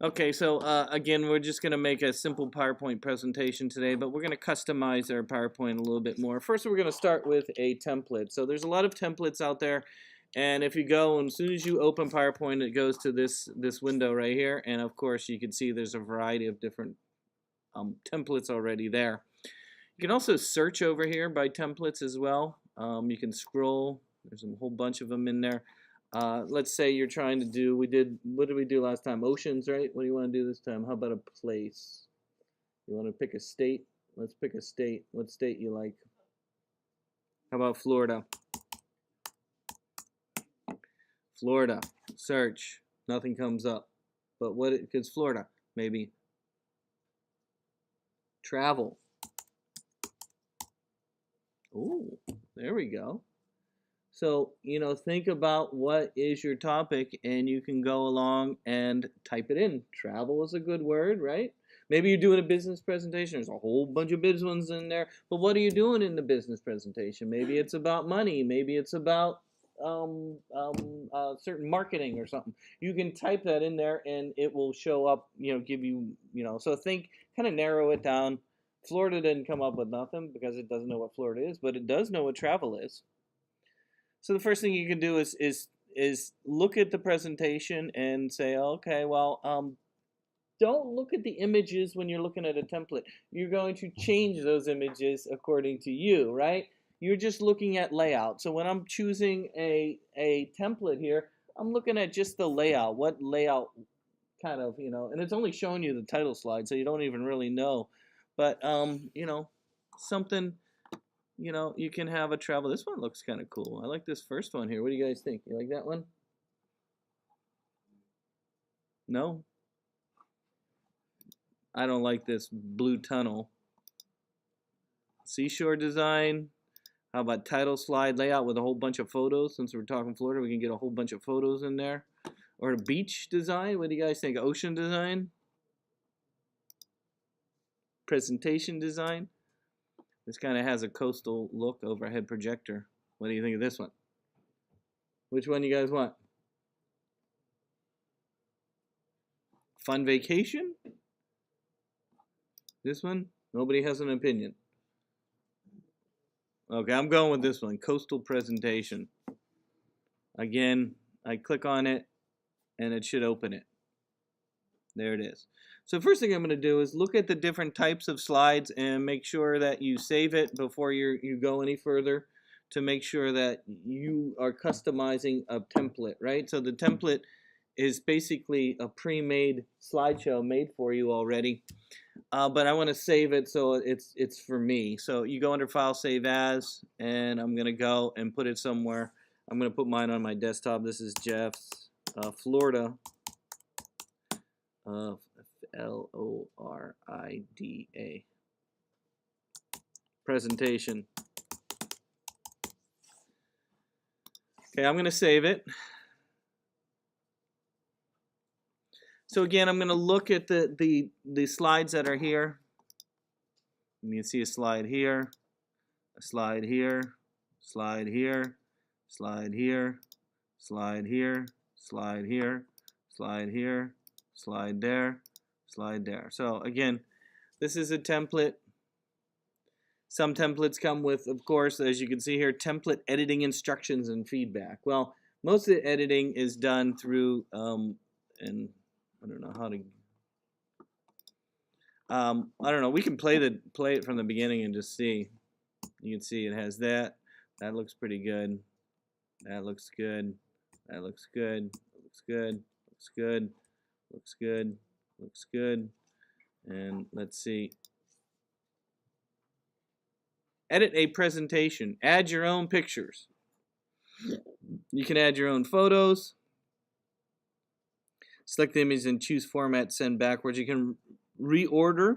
Okay, so again, we're just going to make a simple PowerPoint presentation today, but we're going to customize our PowerPoint a little bit more. First, we're going to start with a template. So there's a lot of templates out there, and if you go, and as soon as you open PowerPoint, it goes to this window right here, and of course, you can see there's a variety of different templates already there. You can also search over here by templates as well. You can scroll. There's a whole bunch of them in there. Let's say you're trying to do, what did we do last time? Oceans, right? What do you want to do this time? How about a place? You want to pick a state? Let's pick a state. What state you like? How about Florida? Florida. Search. Nothing comes up. But what, because Florida, maybe. Travel. Ooh, there we go. So, think about what is your topic, and you can go along and type it in. Travel is a good word, right? Maybe you're doing a business presentation. There's a whole bunch of business ones in there. But what are you doing in the business presentation? Maybe it's about money. Maybe it's about certain marketing or something. You can type that in there, and it will show up, give you, so kind of narrow it down. Florida didn't come up with nothing because it doesn't know what Florida is, but it does know what travel is. So the first thing you can do is look at the presentation and say, okay, well, don't look at the images when you're looking at a template. You're going to change those images according to you, right? You're just looking at layout. So when I'm choosing a template here, I'm looking at just the layout. What layout kind of, and it's only showing you the title slide, so you don't even really know. But, something, you can have a travel. This one looks kind of cool. I like this first one here. What do you guys think? You like that one? No? I don't like this blue tunnel. Seashore design. How about title slide layout with a whole bunch of photos? Since we're talking Florida, we can get a whole bunch of photos in there. Or a beach design. What do you guys think? Ocean design? Presentation design. This kind of has a coastal look, overhead projector. What do you think of this one? Which one you guys want? Fun vacation? This one? Nobody has an opinion. Okay, I'm going with this one. Coastal presentation. Again, I click on it, and it should open it. There it is. So first thing I'm going to do is look at the different types of slides and make sure that you save it before you go any further to make sure that you are customizing a template, right? So the template is basically a pre-made slideshow made for you already, but I want to save it so it's for me. So you go under File, Save As, and I'm going to go and put it somewhere. I'm going to put mine on my desktop. This is Jeff's Florida. Florida presentation. Okay, I'm going to save it. So again, I'm going to look at the slides that are here. You can see a slide here, a slide here, slide here, slide here, slide here, slide here, slide here, slide there, slide there. So again, this is a template. Some templates come with, of course, as you can see here, template editing instructions and feedback. Well, most of the editing is done through, and I don't know how to, I don't know, we can play it from the beginning and just see. You can see it has that. That looks pretty good. That looks good. That looks good. Looks good. Looks good. Looks good. Looks good. And let's see. Edit a presentation. Add your own pictures. You can add your own photos. Select the image and choose format, send backwards. You can reorder.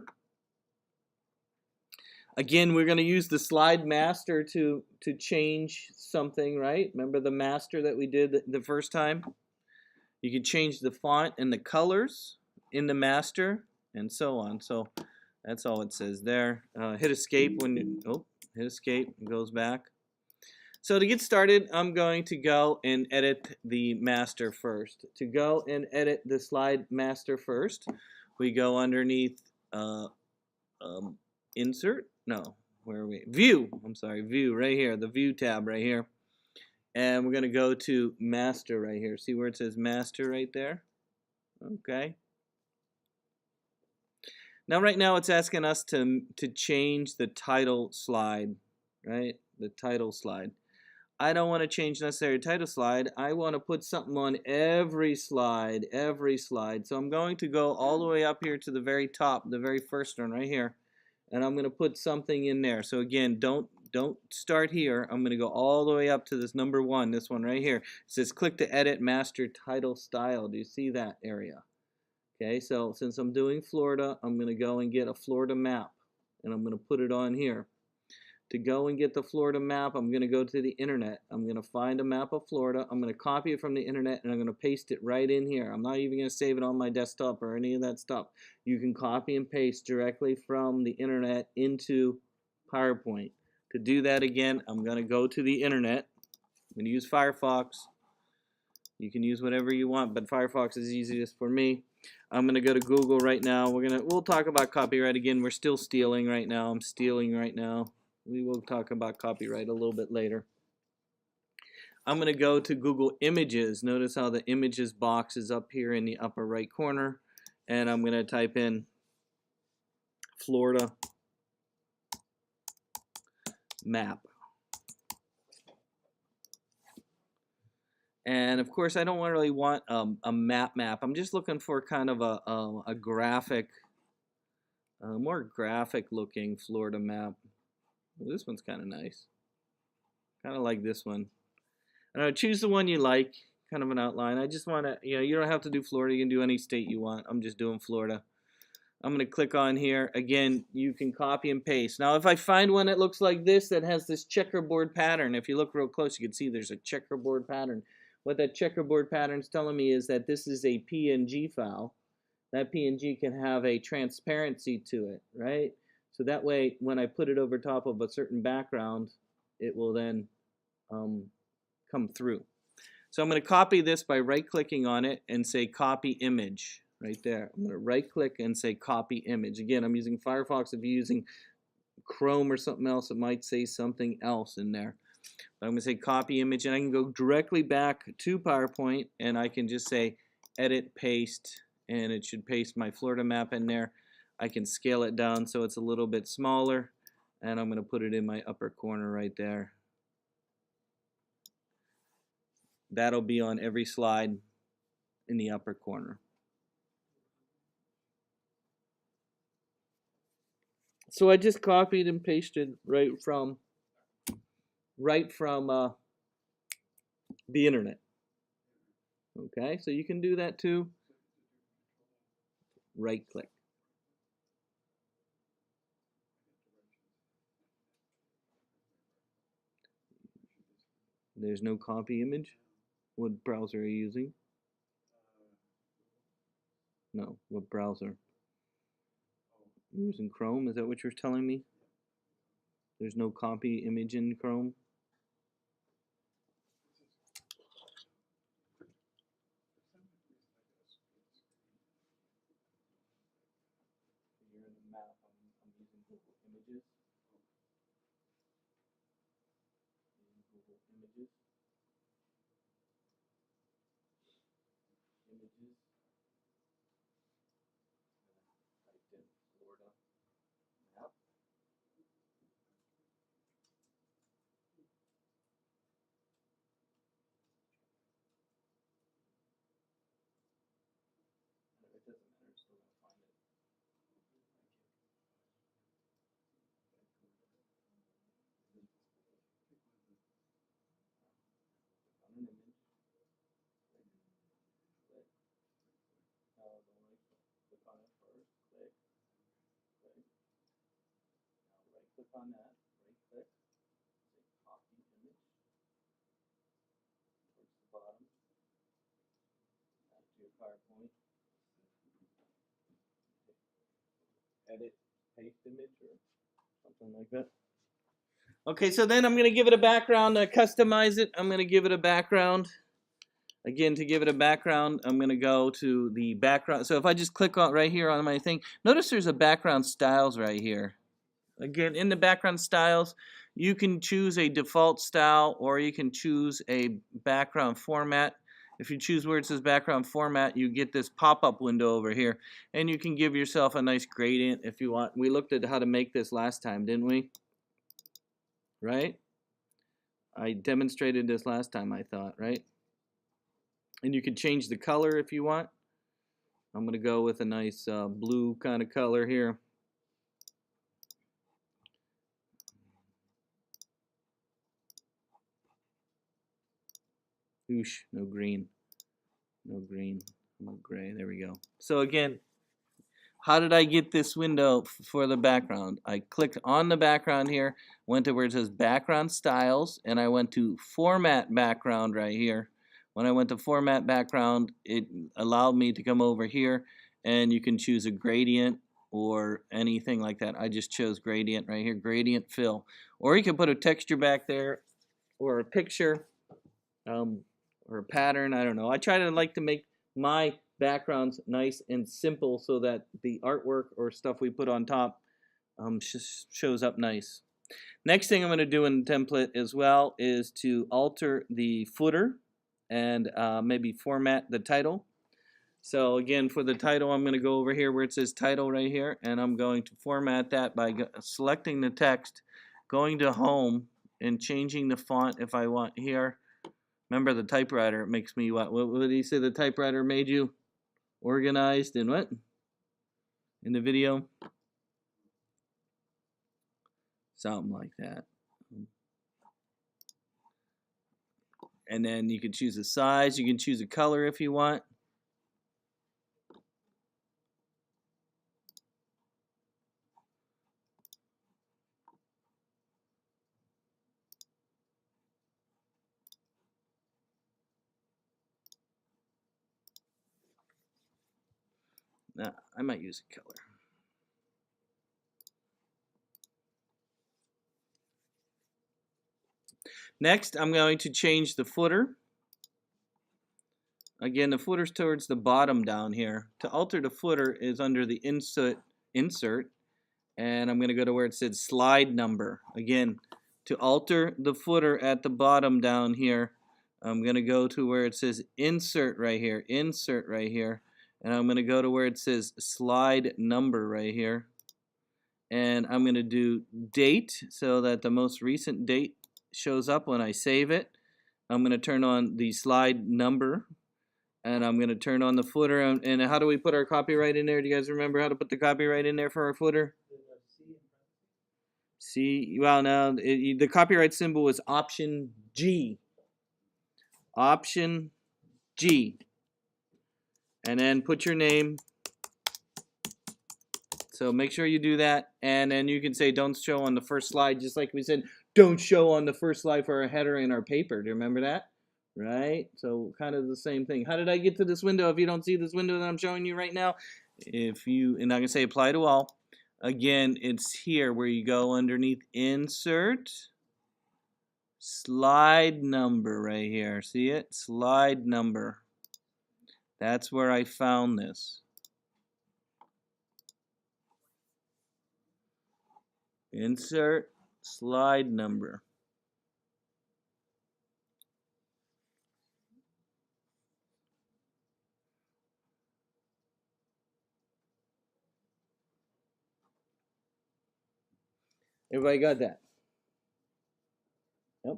Again, we're going to use the slide master to change something, right? Remember the master that we did the first time? You can change the font and the colors in the master and so on. So that's all it says there. Hit escape when you, hit escape, it goes back. So to get started, I'm going to go and edit the master first. To go and edit the slide master first, we go underneath um, insert. No, where are we? View. I'm sorry, view right here, the view tab right here. And we're going to go to master right here. See where it says master right there? Okay. Now right now it's asking us to change the title slide, right? The title slide. I don't want to change necessary title slide. I want to put something on every slide, every slide. So I'm going to go all the way up here to the very top, the very first one right here, and I'm going to put something in there. So again, don't start here. I'm going to go all the way up to this number 1, this one right here. It says click to edit master title style. Do you see that area? Okay, so since I'm doing Florida, I'm going to go and get a Florida map, and I'm going to put it on here. To go and get the Florida map, I'm going to go to the internet. I'm going to find a map of Florida. I'm going to copy it from the internet, and I'm going to paste it right in here. I'm not even going to save it on my desktop or any of that stuff. You can copy and paste directly from the internet into PowerPoint. To do that again, I'm going to go to the internet. I'm going to use Firefox. You can use whatever you want, but Firefox is easiest for me. I'm going to go to Google right now. We'll talk about copyright again. We're still stealing right now. I'm stealing right now. We will talk about copyright a little bit later. I'm going to go to Google Images. Notice how the images box is up here in the upper right corner. And I'm going to type in Florida map. And of course, I don't really want a map. I'm just looking for kind of a graphic, more graphic looking Florida map. Well, this one's kind of nice. Kind of like this one. I don't know, choose the one you like, kind of an outline. I just want to, you don't have to do Florida. You can do any state you want. I'm just doing Florida. I'm going to click on here. Again, you can copy and paste. Now, if I find one that looks like this, that has this checkerboard pattern, if you look real close, you can see there's a checkerboard pattern. What that checkerboard pattern is telling me is that this is a PNG file. That PNG can have a transparency to it, right? So that way, when I put it over top of a certain background, it will then come through. So I'm going to copy this by right-clicking on it and say copy image right there. I'm going to right-click and say copy image. Again, I'm using Firefox. If you're using Chrome or something else, it might say something else in there. But I'm going to say copy image, and I can go directly back to PowerPoint, and I can just say edit, paste, and it should paste my Florida map in there. I can scale it down so it's a little bit smaller, and I'm going to put it in my upper corner right there. That'll be on every slide in the upper corner. So I just copied and pasted right from the internet. Okay, so you can do that too. Right click. There's no copy image. What browser are you using? No, what browser? You're using Chrome? Is that what you're telling me? There's no copy image in Chrome? You're in the map. I'm using Google Images. Google Images. Images. Typed in Florida map. It doesn't matter, it's still gonna find it. On an image. Click. Now the right click on it first. Click. Click. Now right click on that. Right click. Say copy image. Towards the bottom. Add it to your PowerPoint. Edit, paste image or something like that. Okay, so then I'm going to give it a background to customize it. I'm going to give it a background. Again, to give it a background, I'm going to go to the background. So if I just click on right here on my thing, notice there's a background styles right here. Again, in the background styles, you can choose a default style or you can choose a background format. If you choose where it says background format, you get this pop-up window over here, and you can give yourself a nice gradient if you want. We looked at how to make this last time, didn't we? Right? I demonstrated this last time, I thought, right? And you can change the color if you want. I'm going to go with a nice blue kind of color here. Oosh, no green. No green. No gray. There we go. So again, how did I get this window for the background? I clicked on the background here, went to where it says background styles, and I went to format background right here. When I went to format background, it allowed me to come over here and you can choose a gradient or anything like that. I just chose gradient right here, gradient fill. Or you can put a texture back there or a picture or a pattern, I don't know. I try to like to make my backgrounds nice and simple so that the artwork or stuff we put on top shows up nice. Next thing I'm going to do in the template as well is to alter the footer and maybe format the title. So again, for the title, I'm going to go over here where it says title right here, and I'm going to format that by selecting the text, going to home, and changing the font if I want here. Remember the typewriter, it makes me what did he say the typewriter made you? Organized and what? In the video? Something like that. And then you can choose a size, you can choose a color if you want. Nah, I might use a color. Next, I'm going to change the footer. Again, the footer's towards the bottom down here. To alter the footer is under the insert, and I'm going to go to where it says slide number. Again, to alter the footer at the bottom down here, I'm going to go to where it says insert right here, and I'm going to go to where it says slide number right here. And I'm going to do date so that the most recent date shows up when I save it. I'm going to turn on the slide number, and I'm going to turn on the footer. And how do we put our copyright in there? Do you guys remember how to put the copyright in there for our footer? C. Well, now the copyright symbol is option G. Option G. And then put your name. So make sure you do that, and then you can say don't show on the first slide, just like we said, don't show on the first slide for our header and our paper. Do you remember that? Right? So kind of the same thing. How did I get to this window if you don't see this window that I'm showing you right now? And I'm going to say apply to all. Again, it's here where you go underneath insert, slide number right here. See it? Slide number. That's where I found this. Insert slide number. Everybody got that? Yep.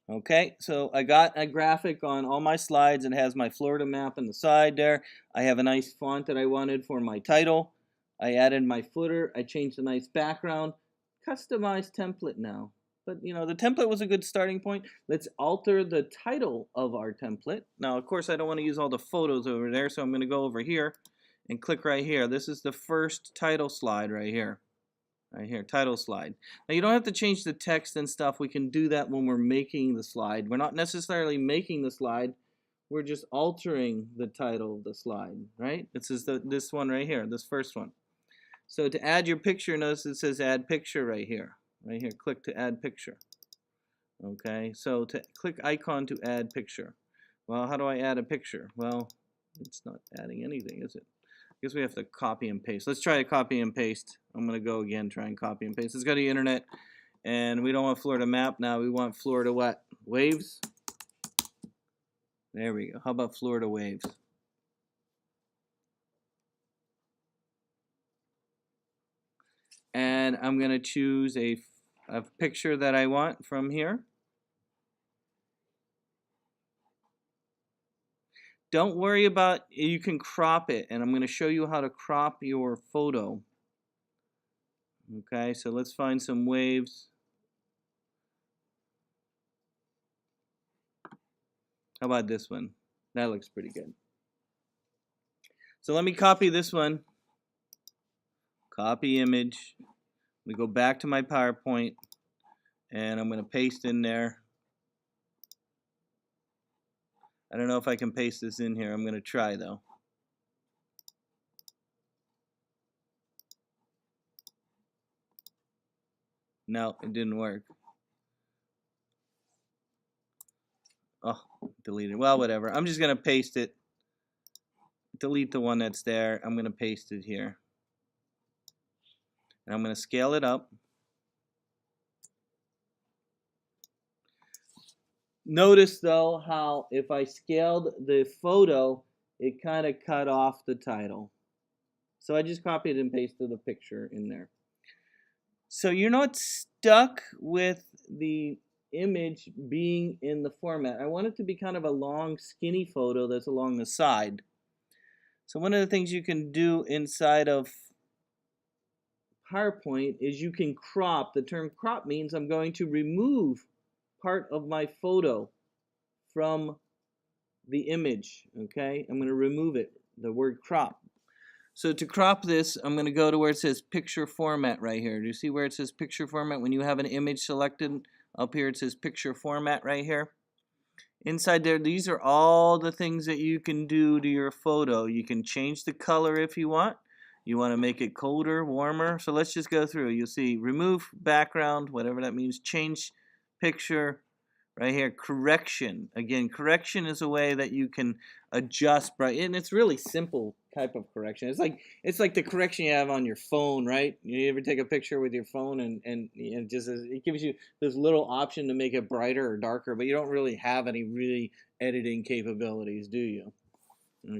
Okay, so I got a graphic on all my slides. It has my Florida map on the side there. I have a nice font that I wanted for my title. I added my footer. I changed a nice background. Customized template now. But you know, the template was a good starting point. Let's alter the title of our template. Now, of course, I don't want to use all the photos over there, so I'm going to go over here and click right here. This is the first title slide right here. Right here, title slide. Now you don't have to change the text and stuff. We can do that when we're making the slide. We're not necessarily making the slide. We're just altering the title of the slide, right? This is this one right here, this first one. So to add your picture, notice it says add picture right here. right here, click to add picture. Okay, so to click icon to add picture. Well, how do I add a picture? Well, it's not adding anything, is it? I guess we have to copy and paste. Let's try to copy and paste. I'm going to go again, try and copy and paste. Let's go to the internet, and we don't want Florida map now. We want Florida what? Waves? There we go. How about Florida waves? And I'm going to choose a picture that I want from here. Don't worry about, you can crop it, and I'm going to show you how to crop your photo. Okay, so let's find some waves. How about this one? That looks pretty good. So let me copy this one. Copy image. We go back to my PowerPoint, and I'm going to paste in there. I don't know if I can paste this in here. I'm going to try though. No, it didn't work. Oh, deleted. Well, whatever. I'm just going to paste it. Delete the one that's there. I'm going to paste it here. And I'm going to scale it up. Notice though how if I scaled the photo, it kind of cut off the title. So I just copied and pasted the picture in there. So you're not stuck with the image being in the format. I want it to be kind of a long, skinny photo that's along the side. So one of the things you can do inside of PowerPoint is you can crop. The term crop means I'm going to remove part of my photo from the image. Okay, I'm going to remove it, the word crop. So to crop this, I'm going to go to where it says picture format right here. Do you see where it says picture format? When you have an image selected, up here it says picture format right here. Inside there, these are all the things that you can do to your photo. You can change the color if you want. You want to make it colder, warmer. So let's just go through. You'll see remove background, whatever that means, change picture. Right here, correction. Again, correction is a way that you can adjust, right? And it's really simple type of correction. It's like the correction you have on your phone, right? You ever take a picture with your phone and it just it gives you this little option to make it brighter or darker, but you don't really have any really editing capabilities, do you?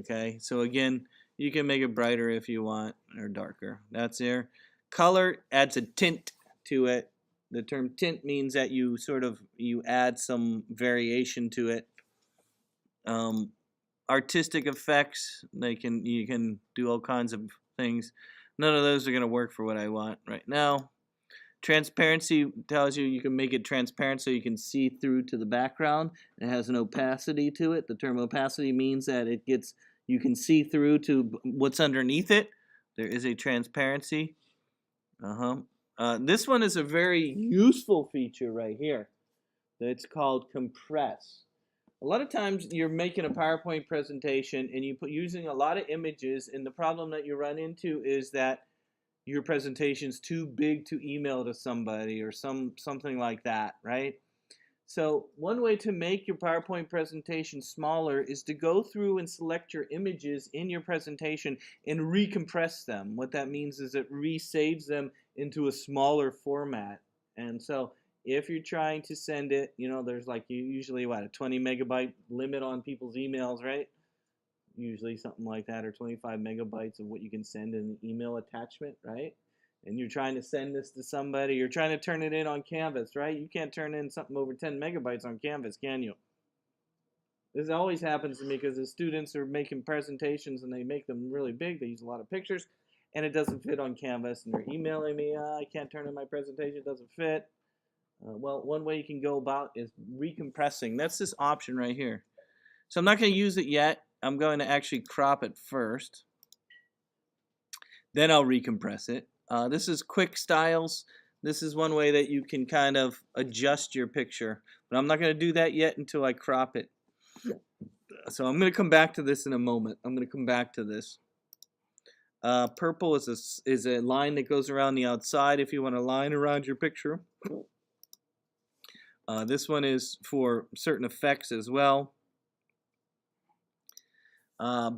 Okay, so again, you can make it brighter if you want or darker. That's there. Color adds a tint to it. The term tint means that you you add some variation to it. Artistic effects, you can do all kinds of things. None of those are going to work for what I want right now. Transparency tells you can make it transparent so you can see through to the background. It has an opacity to it. The term opacity means that you can see through to what's underneath it. There is a transparency. This one is a very useful feature right here. It's called compress. A lot of times you're making a PowerPoint presentation and using a lot of images, and the problem that you run into is that your presentation's too big to email to somebody or something like that, right? So one way to make your PowerPoint presentation smaller is to go through and select your images in your presentation and recompress them. What that means is it resaves them into a smaller format. And so if you're trying to send it, there's like usually a 20 megabyte limit on people's emails, right? Usually something like that, or 25 megabytes of what you can send in an email attachment, right? And you're trying to send this to somebody, you're trying to turn it in on Canvas, right? You can't turn in something over 10 megabytes on Canvas, can you? This always happens to me because the students are making presentations and they make them really big. They use a lot of pictures and it doesn't fit on Canvas, and they're emailing me, I can't turn in my presentation, it doesn't fit. Well, one way you can go about is recompressing. That's this option right here. So I'm not going to use it yet. I'm going to actually crop it first. Then I'll recompress it. This is quick styles. This is one way that you can kind of adjust your picture. But I'm not going to do that yet until I crop it. So I'm going to come back to this in a moment. I'm going to come back to this. Purple is a line that goes around the outside if you want a line around your picture. This one is for certain effects as well.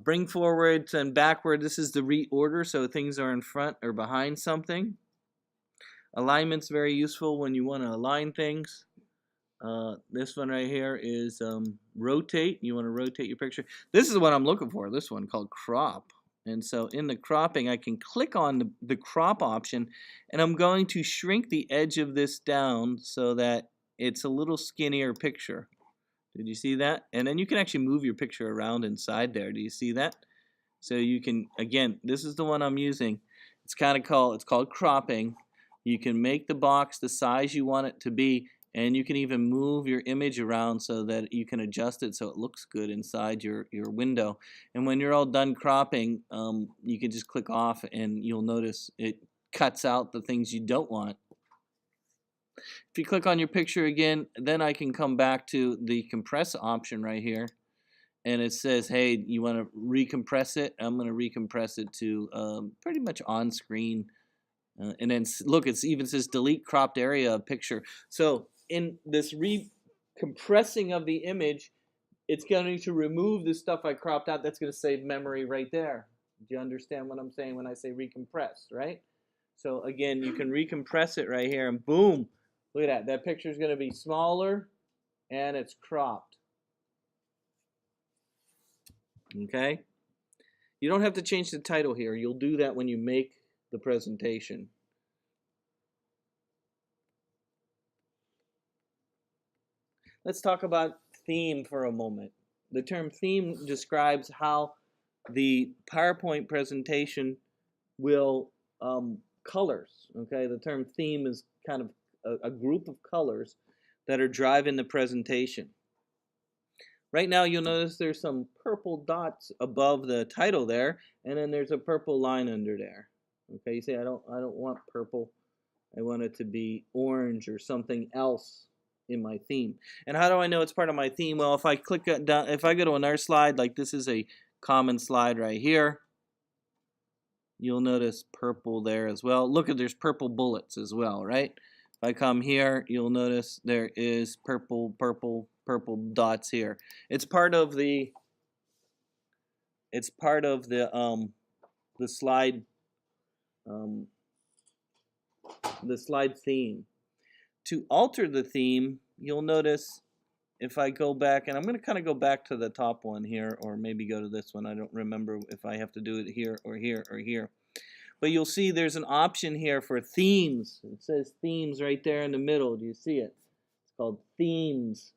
Bring forward and backward, this is the reorder, so things are in front or behind something. Alignment's very useful when you want to align things. This one right here is rotate. You want to rotate your picture. This is what I'm looking for, this one called crop. And so in the cropping, I can click on the crop option, and I'm going to shrink the edge of this down so that it's a little skinnier picture. Did you see that? And then you can actually move your picture around inside there. Do you see that? So you can, again, this is the one I'm using. It's called cropping. You can make the box the size you want it to be, and you can even move your image around so that you can adjust it so it looks good inside your window. And when you're all done cropping, you can just click off and you'll notice it cuts out the things you don't want. If you click on your picture again, then I can come back to the compress option right here. And it says, hey, you want to recompress it? I'm going to recompress it to pretty much on screen. And then look, it even says delete cropped area of picture. So in this recompressing of the image, it's going to remove the stuff I cropped out. That's going to save memory right there. Do you understand what I'm saying when I say recompress, right? So again, you can recompress it right here, and boom, look at that. That picture is going to be smaller, and it's cropped. Okay? You don't have to change the title here. You'll do that when you make the presentation. Let's talk about theme for a moment. The term theme describes how the PowerPoint presentation will colors. Okay, the term theme is kind of a group of colors that are driving the presentation. Right now, you'll notice there's some purple dots above the title there, and then there's a purple line under there. Okay, you say I don't want purple. I want it to be orange or something else in my theme. And how do I know it's part of my theme? Well, if I click down, if I go to another slide, like this is a common slide right here, you'll notice purple there as well. Look, there's purple bullets as well, right? If I come here, you'll notice there is purple dots here. It's part of the slide theme. To alter the theme, you'll notice if I go back, and I'm going to kind of go back to the top one here, or maybe go to this one. I don't remember if I have to do it here or here or here. But you'll see there's an option here for themes. It says themes right there in the middle. Do you see it? It's called themes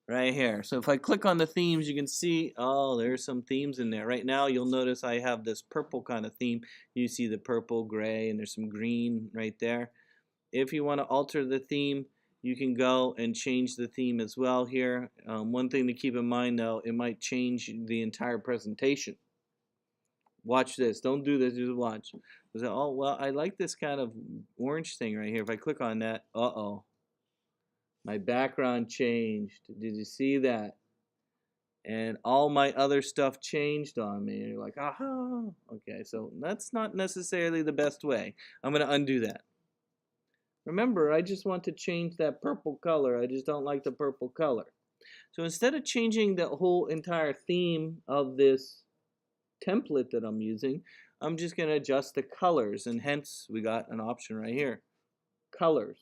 right here. So if I click on the themes, you can see, oh, there's some themes in there. Right now, you'll notice I have this purple kind of theme. You see the purple, gray, and there's some green right there. If you want to alter the theme, you can go and change the theme as well here. One thing to keep in mind, though, it might change the entire presentation. Watch this. Don't do this. Just watch. Oh, well, I like this kind of orange thing right here. If I click on that, uh-oh. My background changed. Did you see that? And all my other stuff changed on me. And you're like, aha. Okay, so that's not necessarily the best way. I'm going to undo that. Remember, I just want to change that purple color. I just don't like the purple color. So instead of changing the whole entire theme of this template that I'm using, I'm just going to adjust the colors, and hence we got an option right here, colors.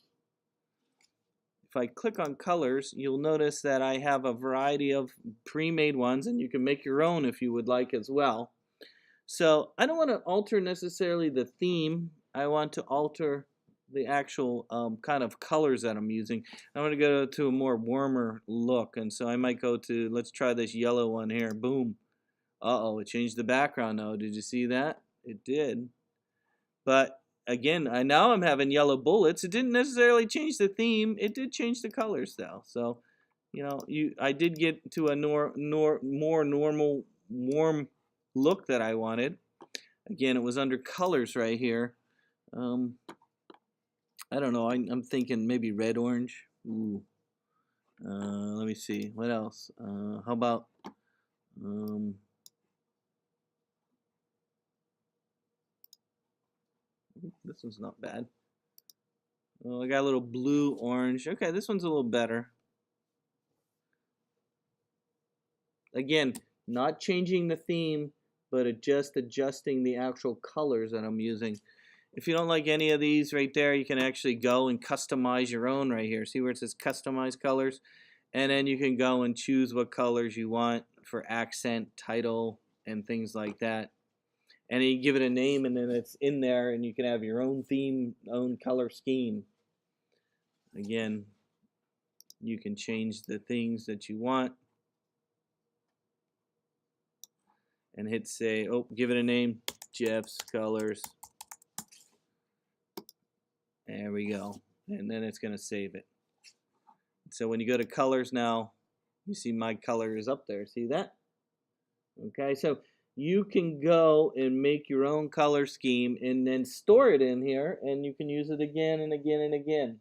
If I click on colors, you'll notice that I have a variety of pre-made ones, and you can make your own if you would like as well. So I don't want to alter necessarily the theme. I want to alter the actual kind of colors that I'm using. I want to go to a more warmer look, and so I might go to, let's try this yellow one here. Boom. Uh-oh, it changed the background now. Did you see that? It did. But again, now I'm having yellow bullets. It didn't necessarily change the theme. It did change the colors though. So, you know, I did get to a more normal, warm look that I wanted. Again, it was under colors right here. I don't know. I'm thinking maybe red, orange. Ooh. Let me see. What else? How about This one's not bad. Oh, I got a little blue, orange. Okay, this one's a little better. Again, not changing the theme, but just adjusting the actual colors that I'm using. If you don't like any of these right there, you can actually go and customize your own right here. See where it says customize colors? And then you can go and choose what colors you want for accent, title, and things like that. And you give it a name, and then it's in there, and you can have your own theme, own color scheme. Again, you can change the things that you want. And hit say, oh, give it a name, Jeff's Colors. There we go. And then it's going to save it. So when you go to colors now, you see my color is up there. See that? Okay, so you can go and make your own color scheme and then store it in here, and you can use it again and again and again.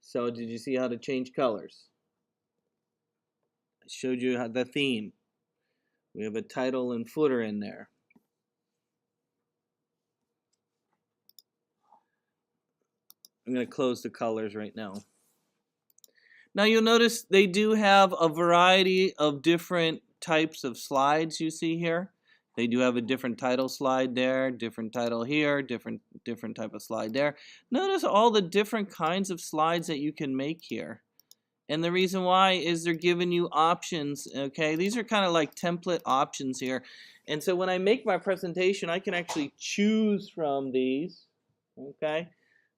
So did you see how to change colors? I showed you how the theme. We have a title and footer in there. I'm going to close the colors right now. Now you'll notice they do have a variety of different types of slides you see here. They do have a different title slide there, different title here, different type of slide there. Notice all the different kinds of slides that you can make here. And the reason why is they're giving you options, okay? These are kind of like template options here. And so when I make my presentation, I can actually choose from these, okay?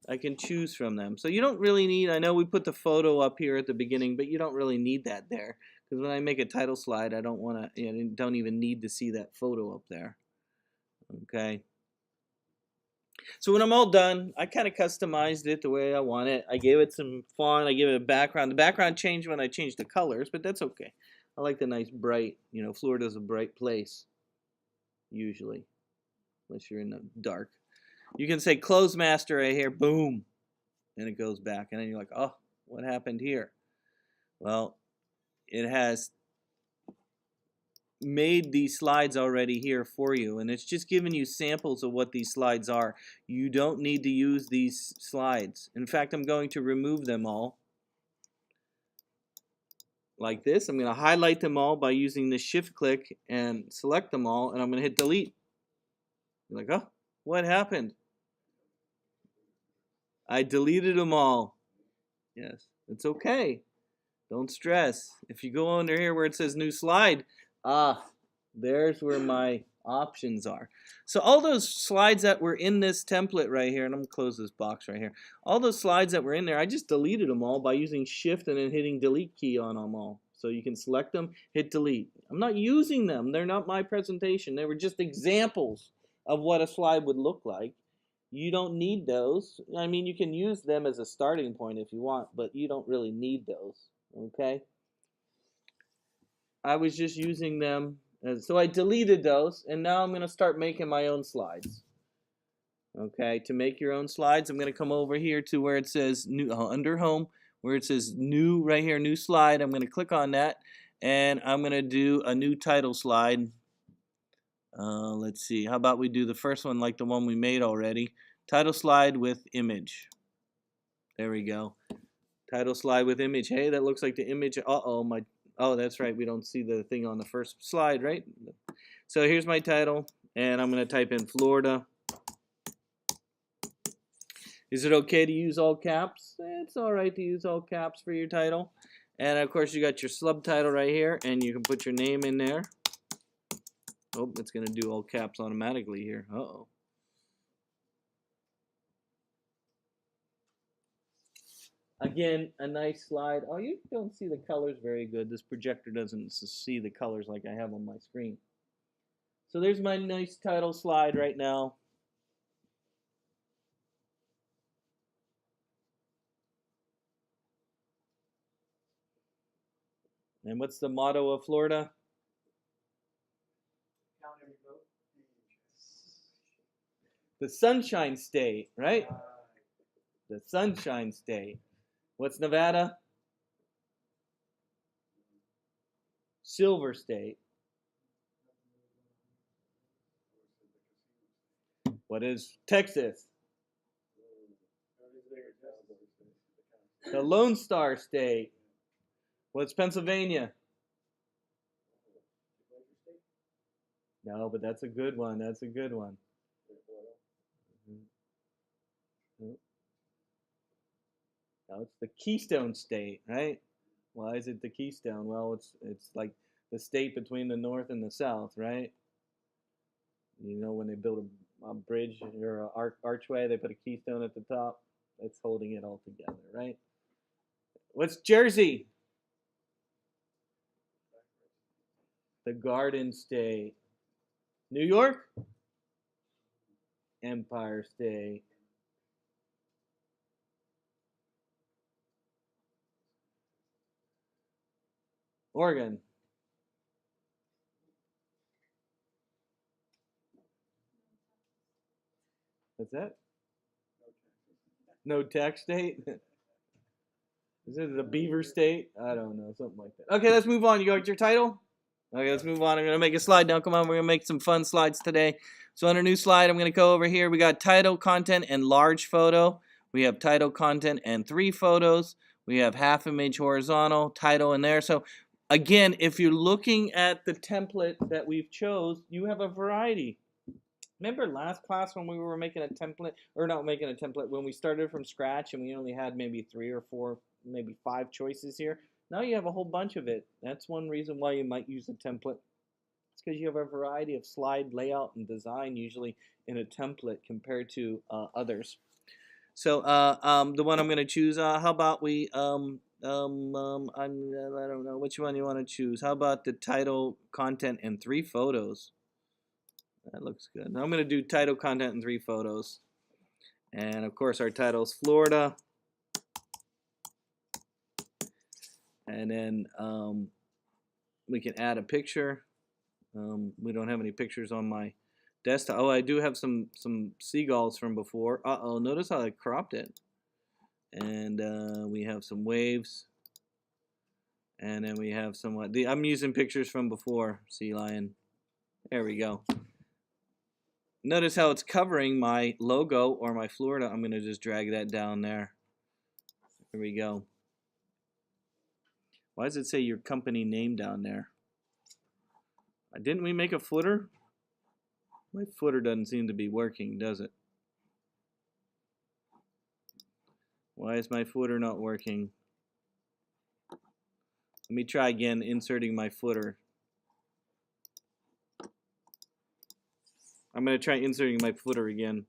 I can choose from them. So you don't really need, I know we put the photo up here at the beginning, but you don't really need that there. Because when I make a title slide, I don't want to, don't even need to see that photo up there. Okay. So when I'm all done, I kind of customized it the way I want it. I gave it some font. I gave it a background. The background changed when I changed the colors, but that's okay. I like the nice bright, Florida's a bright place, usually, unless you're in the dark. You can say close master right here, boom, and it goes back. And then you're like, oh, what happened here? Well, it has made these slides already here for you, and it's just giving you samples of what these slides are. You don't need to use these slides. In fact, I'm going to remove them all like this. I'm going to highlight them all by using the shift click and select them all, and I'm going to hit delete. You're like, oh, what happened? I deleted them all. Yes, it's okay. Don't stress. If you go under here where it says new slide, there's where my options are. So all those slides that were in this template right here, and I'm going to close this box right here. All those slides that were in there, I just deleted them all by using shift and then hitting delete key on them all. So you can select them, hit delete. I'm not using them. They're not my presentation. They were just examples of what a slide would look like. You don't need those. I mean, you can use them as a starting point if you want, but you don't really need those. Okay? I was just using them. So I deleted those, and now I'm going to start making my own slides. Okay, to make your own slides, I'm going to come over here to where it says new, under home, where it says new right here, new slide. I'm going to click on that, and I'm going to do a new title slide. Let's see, how about we do the first one like the one we made already. Title slide with image. There we go. Title slide with image. Hey, that looks like the image. Oh, that's right. We don't see the thing on the first slide, right? So here's my title, and I'm going to type in Florida. Is it okay to use all caps? It's all right to use all caps for your title. And of course, you got your subtitle right here, and you can put your name in there. Oh, it's going to do all caps automatically here. Uh-oh. Again, a nice slide. Oh, you don't see the colors very good. This projector doesn't see the colors like I have on my screen. So there's my nice title slide right now. And what's the motto of Florida? The Sunshine State, right? The Sunshine State. What's Nevada? Silver State. What is Texas? The Lone Star State. What's Pennsylvania? No, but that's a good one. That's a good one. No, it's the Keystone State, right? Why is it the Keystone? Well, it's like the state between the North and the South, right? You know, when they build a bridge or an archway, they put a keystone at the top. It's holding it all together, right? What's Jersey? The Garden State. New York? Empire State. Oregon. What's that? No tax state? Is it the Beaver State? I don't know, something like that. Okay, let's move on. You got your title? Okay, let's move on. I'm going to make a slide now. Come on, we're going to make some fun slides today. So on our new slide, I'm going to go over here. We got title, content, and large photo. We have title, content, and 3 photos. We have half image, horizontal, title in there. So again, if you're looking at the template that we've chose, you have a variety. Remember last class when we were making a template, or not making a template, when we started from scratch and we only had maybe 3 or 4, maybe 5 choices here? Now you have a whole bunch of it. That's one reason why you might use a template. It's because you have a variety of slide layout and design usually in a template compared to others. So the one I'm going to choose, how about we, I don't know, which one you want to choose? How about the title, content, and 3 photos? That looks good. Now I'm going to do title, content, and 3 photos. And of course our title is Florida. And then we can add a picture. We don't have any pictures on my desktop. Oh, I do have some seagulls from before. Uh-oh, notice how I cropped it. And we have some waves. And then we have some, I'm using pictures from before, sea lion. There we go. Notice how it's covering my logo or my Florida. I'm going to just drag that down there. There we go. Why does it say your company name down there? Didn't we make a footer? My footer doesn't seem to be working, does it? Why is my footer not working? Let me try again inserting my footer. I'm going to try inserting my footer again.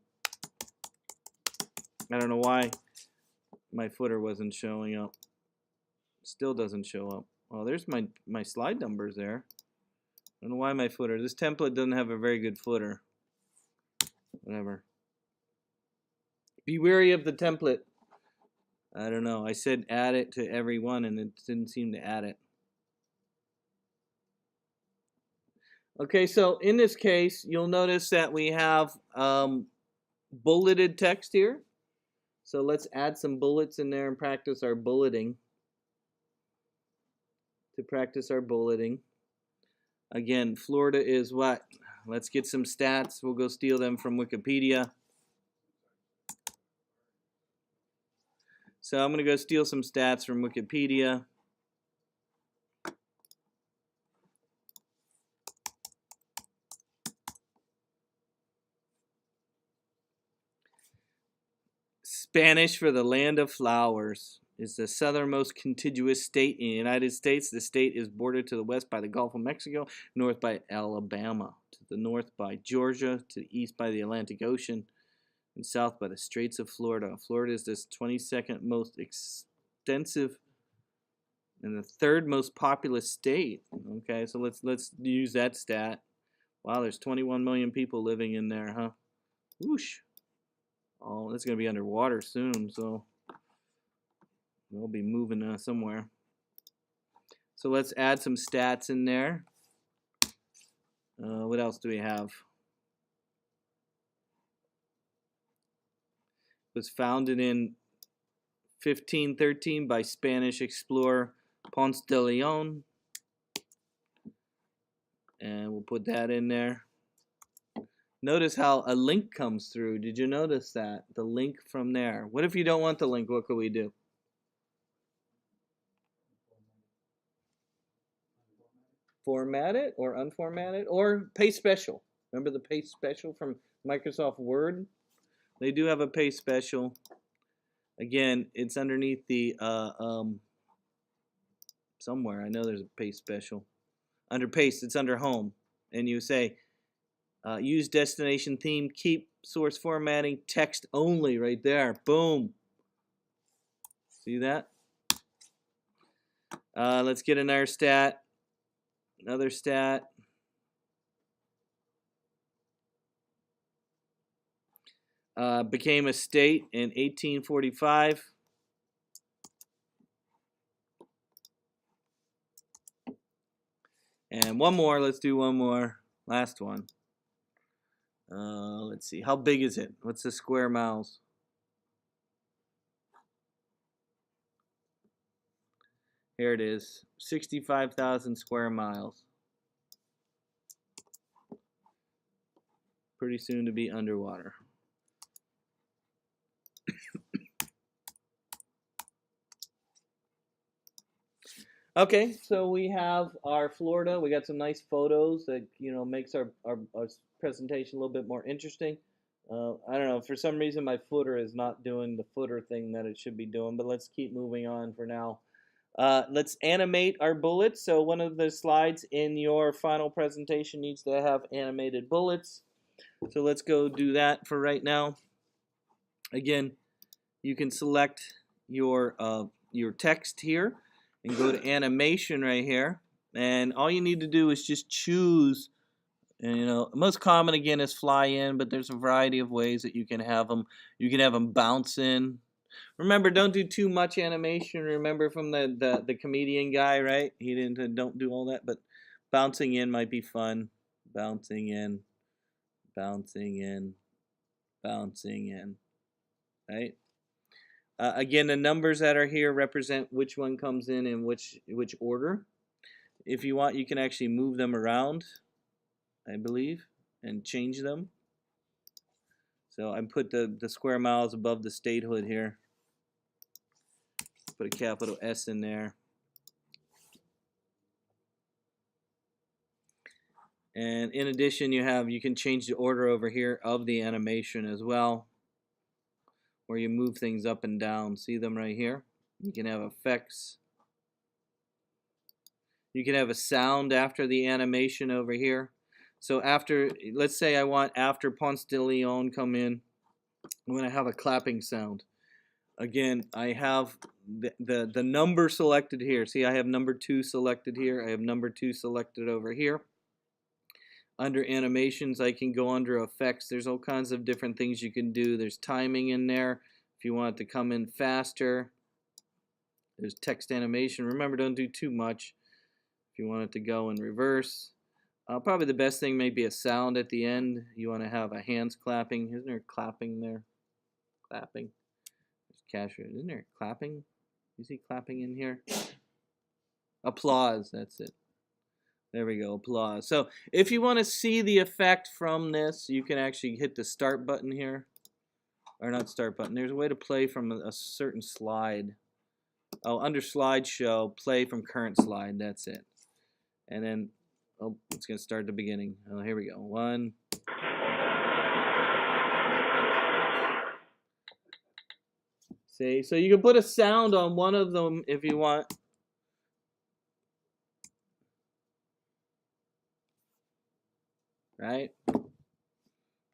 I don't know why my footer wasn't showing up. Still doesn't show up. Oh, there's my slide numbers there. I don't know why my footer. This template doesn't have a very good footer. Whatever. Be wary of the template. I don't know. I said add it to every one and it didn't seem to add it. Okay, so in this case, you'll notice that we have bulleted text here. So let's add some bullets in there and practice our bulleting. To practice our bulleting. Again, Florida is what? Let's get some stats. We'll go steal them from Wikipedia. So I'm going to go steal some stats from Wikipedia. Spanish for the land of flowers is the southernmost contiguous state in the United States. The state is bordered to the west by the Gulf of Mexico, north by Alabama, to the north by Georgia, to the east by the Atlantic Ocean, and south by the Straits of Florida. Florida is the 22nd most extensive and the 3rd most populous state. Okay, so let's use that stat. Wow, there's 21 million people living in there, huh? Whoosh. Oh, it's going to be underwater soon, so we'll be moving somewhere. So let's add some stats in there. What else do we have? It was founded in 1513 by Spanish explorer Ponce de Leon. And we'll put that in there. Notice how a link comes through. Did you notice that? The link from there. What if you don't want the link? What could we do? Format it or unformat it or paste special. Remember the paste special from Microsoft Word? They do have a paste special. Again, it's underneath the somewhere. I know there's a paste special. Under paste, it's under home. And you say, use destination theme, keep source formatting, text only right there. Boom. See that? Let's get another stat. Another stat. Became a state in 1845. And one more. Let's do one more. Last one. Let's see. How big is it? What's the square miles? Here it is. 65,000 square miles. Pretty soon to be underwater. Okay, so we have our Florida. We got some nice photos that makes our presentation a little bit more interesting. I don't know, for some reason my footer is not doing the footer thing that it should be doing, but let's keep moving on for now. Let's animate our bullets. So one of the slides in your final presentation needs to have animated bullets. So let's go do that for right now. Again, you can select your text here and go to animation right here. And all you need to do is just choose. And, most common again is fly in, but there's a variety of ways that you can have them. You can have them bounce in. Remember, don't do too much animation. Remember from the comedian guy, right? He didn't don't do all that, but bouncing in might be fun. Bouncing in, bouncing in, bouncing in, right? Again, the numbers that are here represent which one comes in which order. If you want, you can actually move them around, I believe, and change them. So I put the square miles above the statehood here. Put a capital S in there. And in addition, you can change the order over here of the animation as well, where you move things up and down. See them right here? You can have effects. You can have a sound after the animation over here. So after, let's say I want after Ponce de Leon come in, I'm going to have a clapping sound. Again, I have the number selected here. See, I have number 2 selected here. I have number 2 selected over here. Under animations, I can go under effects. There's all kinds of different things you can do. There's timing in there if you want it to come in faster. There's text animation. Remember, don't do too much. If you want it to go in reverse. Probably the best thing may be a sound at the end. You want to have a hands clapping. Isn't there clapping there? Clapping. There's cashier. Isn't there clapping? You see clapping in here? Applause. That's it. There we go, applause. So if you want to see the effect from this, you can actually hit the start button here. Or not start button. There's a way to play from a certain slide. Oh, under slideshow, play from current slide. That's it. And then, oh, it's going to start at the beginning. Oh, here we go. 1. See, so you can put a sound on one of them if you want. Right?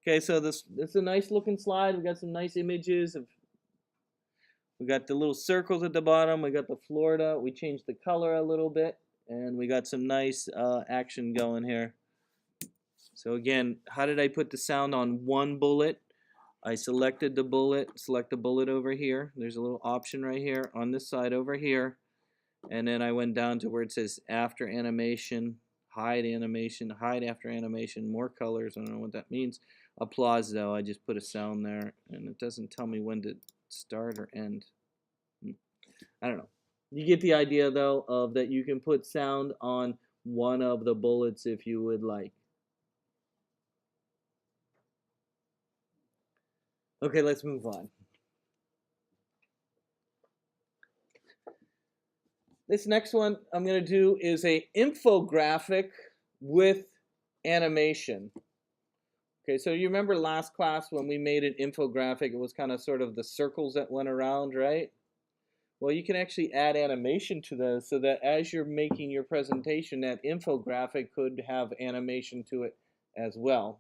Okay, so this is a nice looking slide. We got some nice images of. We got the little circles at the bottom. We got the Florida. We changed the color a little bit, and we got some nice action going here. So again, how did I put the sound on one bullet? I selected the bullet. Select the bullet over here. There's a little option right here on this side over here, and then I went down to where it says after animation. Hide animation, hide after animation, more colors. I don't know what that means. Applause though, I just put a sound there and it doesn't tell me when to start or end. I don't know. You get the idea though of that you can put sound on one of the bullets if you would like. Okay, let's move on. This next one I'm going to do is a infographic with animation. Okay, so you remember last class when we made an infographic, it was kind of sort of the circles that went around, right? Well, you can actually add animation to those so that as you're making your presentation, that infographic could have animation to it as well.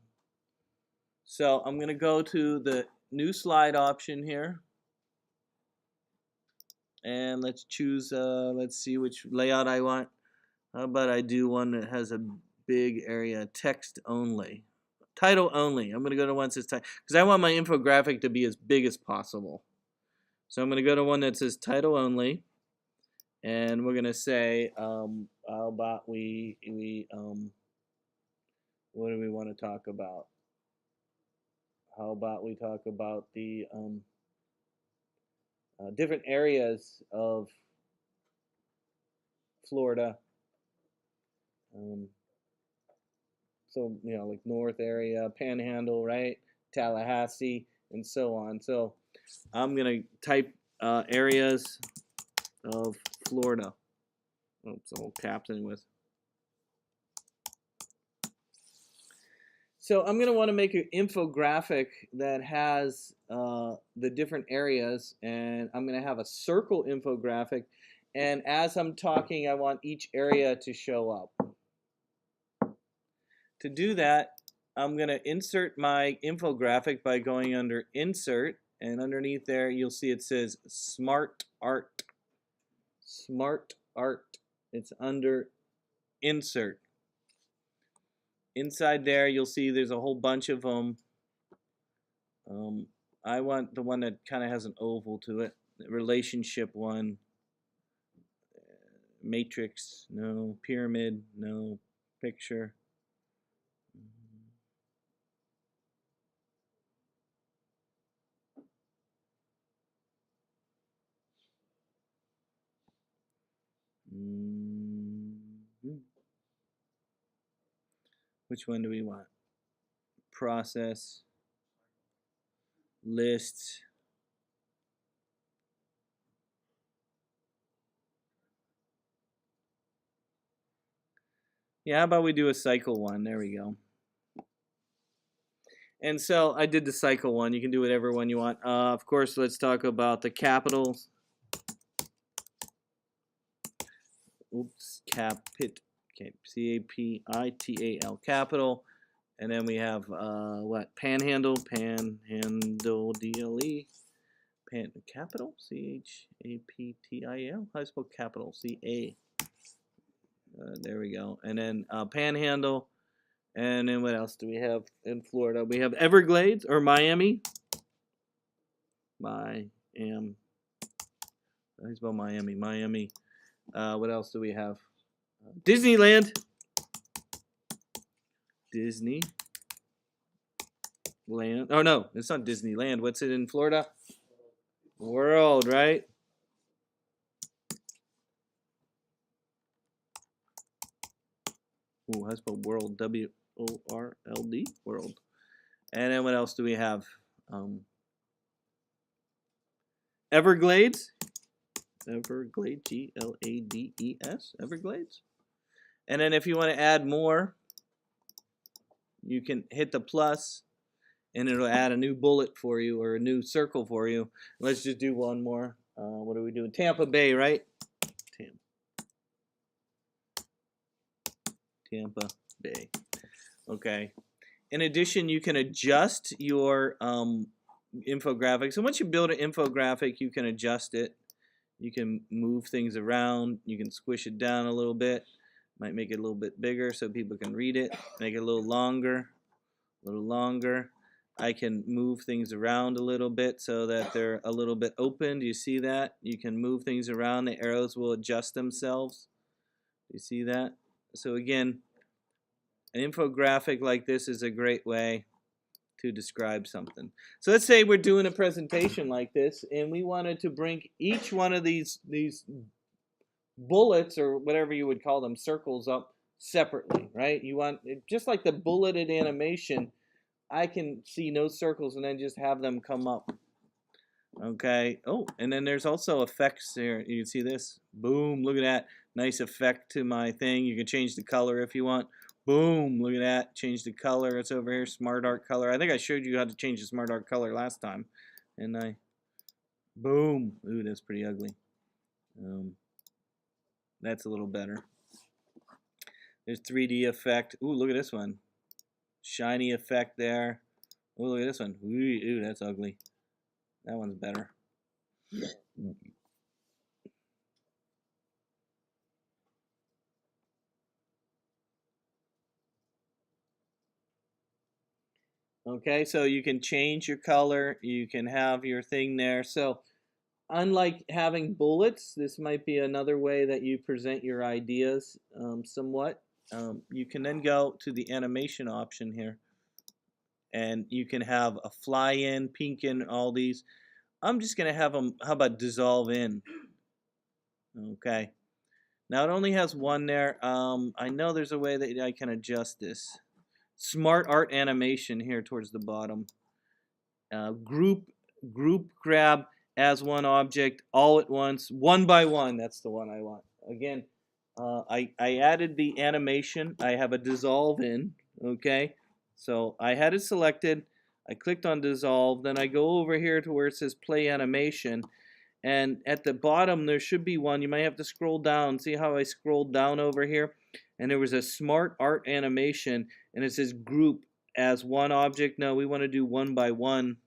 So I'm going to go to the new slide option here. And let's choose, let's see which layout I want. How about I do one that has a big area, text only. Title only. I'm going to go to one that says title, because I want my infographic to be as big as possible. So I'm going to go to one that says title only. And we're going to say, how about what do we want to talk about? How about we talk about the different areas of Florida. So, you know, like North area, Panhandle, right? Tallahassee, and so on. So I'm going to type areas of Florida. Oh, it's all caps in with. So I'm going to want to make an infographic that has the different areas, and I'm going to have a circle infographic. And as I'm talking, I want each area to show up. To do that, I'm going to insert my infographic by going under Insert, and underneath there you'll see it says Smart Art. Smart Art. It's under Insert. Inside there you'll see there's a whole bunch of them. I want the one that kind of has an oval to it. The relationship one. Matrix, no. Pyramid, no. Picture. Which one do we want? Process, list, yeah, how about we do a cycle one? There we go. And so I did the cycle one. You can do whatever one you want. Of course, let's talk about the capitals. Oops, capit, okay, C-A-P-I-T-A-L, capital. And then we have what? Panhandle, panhandle, D-L-E. Capital, C-H-A-P-T-I-L. How do I spell capital? C-A. There we go. And then Panhandle. And then what else do we have in Florida? We have Everglades or Miami. I spell Miami. Miami. What else do we have? Disneyland. Disneyland. Oh no, it's not Disneyland. What's it in Florida? World, right? Ooh, I spell world. W-O-R-L-D. World. And then what else do we have? Everglades. Everglades. G-L-A-D-E-S. Everglades. And then if you want to add more, you can hit the plus, and it'll add a new bullet for you or a new circle for you. Let's just do one more. What are we doing? Tampa Bay, right? Tampa Bay. Okay. In addition, you can adjust your infographic. So once you build an infographic, you can adjust it. You can move things around. You can squish it down a little bit. Might make it a little bit bigger so people can read it. Make it a little longer. A little longer. I can move things around a little bit so that they're a little bit open. Do you see that? You can move things around. The arrows will adjust themselves. Do you see that? So again, an infographic like this is a great way to describe something. So let's say we're doing a presentation like this, and we wanted to bring each one of these bullets, or whatever you would call them, circles, up separately, right? You want, just like the bulleted animation, I can see no circles and then just have them come up. Okay. Oh, and then there's also effects here. You can see this. Boom. Look at that. Nice effect to my thing. You can change the color if you want. Boom. Look at that. Change the color. It's over here. Smart Art color. I think I showed you how to change the Smart Art color last time. And I... Boom. Ooh, that's pretty ugly. That's a little better. There's 3D effect. Ooh, look at this one. Shiny effect there. Ooh, look at this one. Ooh, that's ugly. That one's better. Okay, so you can change your color. You can have your thing there. So unlike having bullets, this might be another way that you present your ideas somewhat. You can then go to the animation option here. And you can have a fly in, pink in, all these. I'm just going to have them, how about dissolve in? Okay. Now it only has one there. I know there's a way that I can adjust this. Smart Art animation here towards the bottom. Group grab as one object, all at once, one by one. That's the one I want. Again, I added the animation. I have a dissolve in. Okay. So I had it selected. I clicked on dissolve. Then I go over here to where it says play animation. And at the bottom, there should be one. You might have to scroll down. See how I scrolled down over here? And there was a Smart Art animation. And it says group as one object. No, we want to do one by one.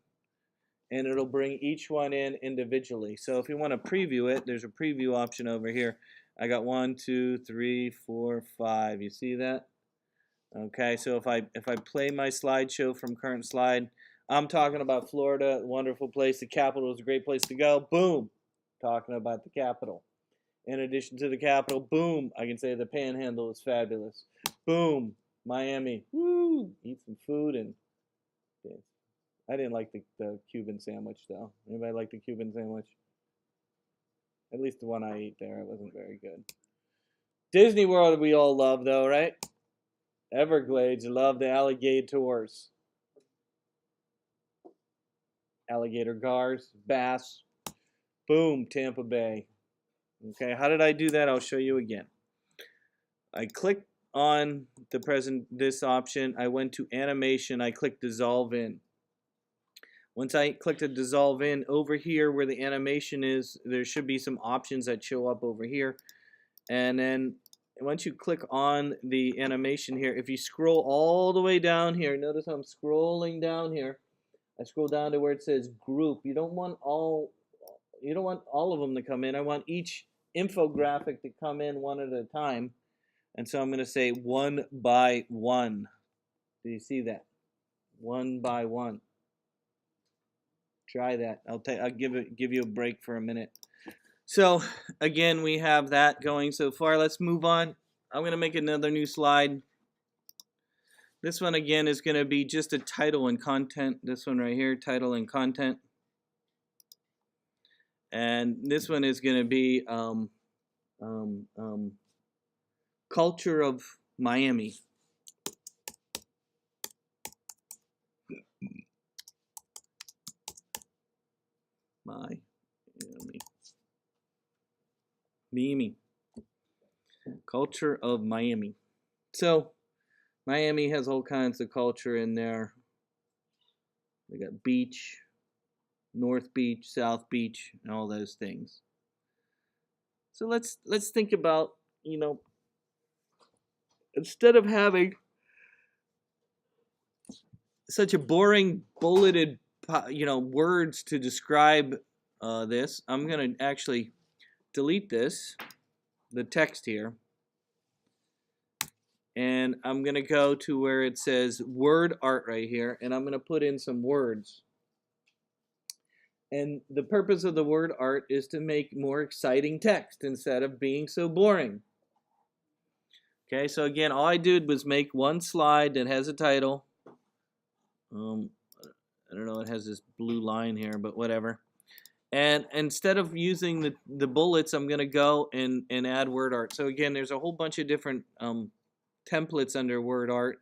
And it'll bring each one in individually. So if you want to preview it, there's a preview option over here. I got 1, 2, 3, 4, 5. You see that? Okay, so if I play my slideshow from current slide, I'm talking about Florida, wonderful place. The capital is a great place to go. Boom, talking about the capital. In addition to the capital, boom, I can say the Panhandle is fabulous. Boom, Miami. Woo, eat some food and. Yeah. I didn't like the Cuban sandwich though. Anybody like the Cuban sandwich? At least the one I ate there, it wasn't very good. Disney World we all love though, right? Everglades, love the alligators. Alligator gars, bass. Boom, Tampa Bay. Okay, how did I do that? I'll show you again. I clicked on this option. I went to animation. I clicked dissolve in. Once I click to dissolve in, over here where the animation is, there should be some options that show up over here. And then once you click on the animation here, if you scroll all the way down here, notice I'm scrolling down here. I scroll down to where it says group. You don't want all of them to come in. I want each infographic to come in one at a time. And so I'm going to say one by one. Do you see that? One by one. Try that. I'll give you a break for a minute. So again, we have that going so far. Let's move on. I'm going to make another new slide. This one again is going to be just a title and content. This one right here, title and content. And this one is going to be culture of Miami. Miami. Culture of Miami. So Miami has all kinds of culture in there. They got beach, North Beach, South Beach, and all those things. So let's think about, instead of having such a boring bulleted, words to describe this, I'm going to actually delete the text here. And I'm going to go to where it says word art right here, and I'm going to put in some words. And the purpose of the word art is to make more exciting text instead of being so boring. Okay, so again, all I did was make one slide that has a title. I don't know, it has this blue line here, but whatever. And instead of using the bullets, I'm going to go and add word art. So again, there's a whole bunch of different templates under word art.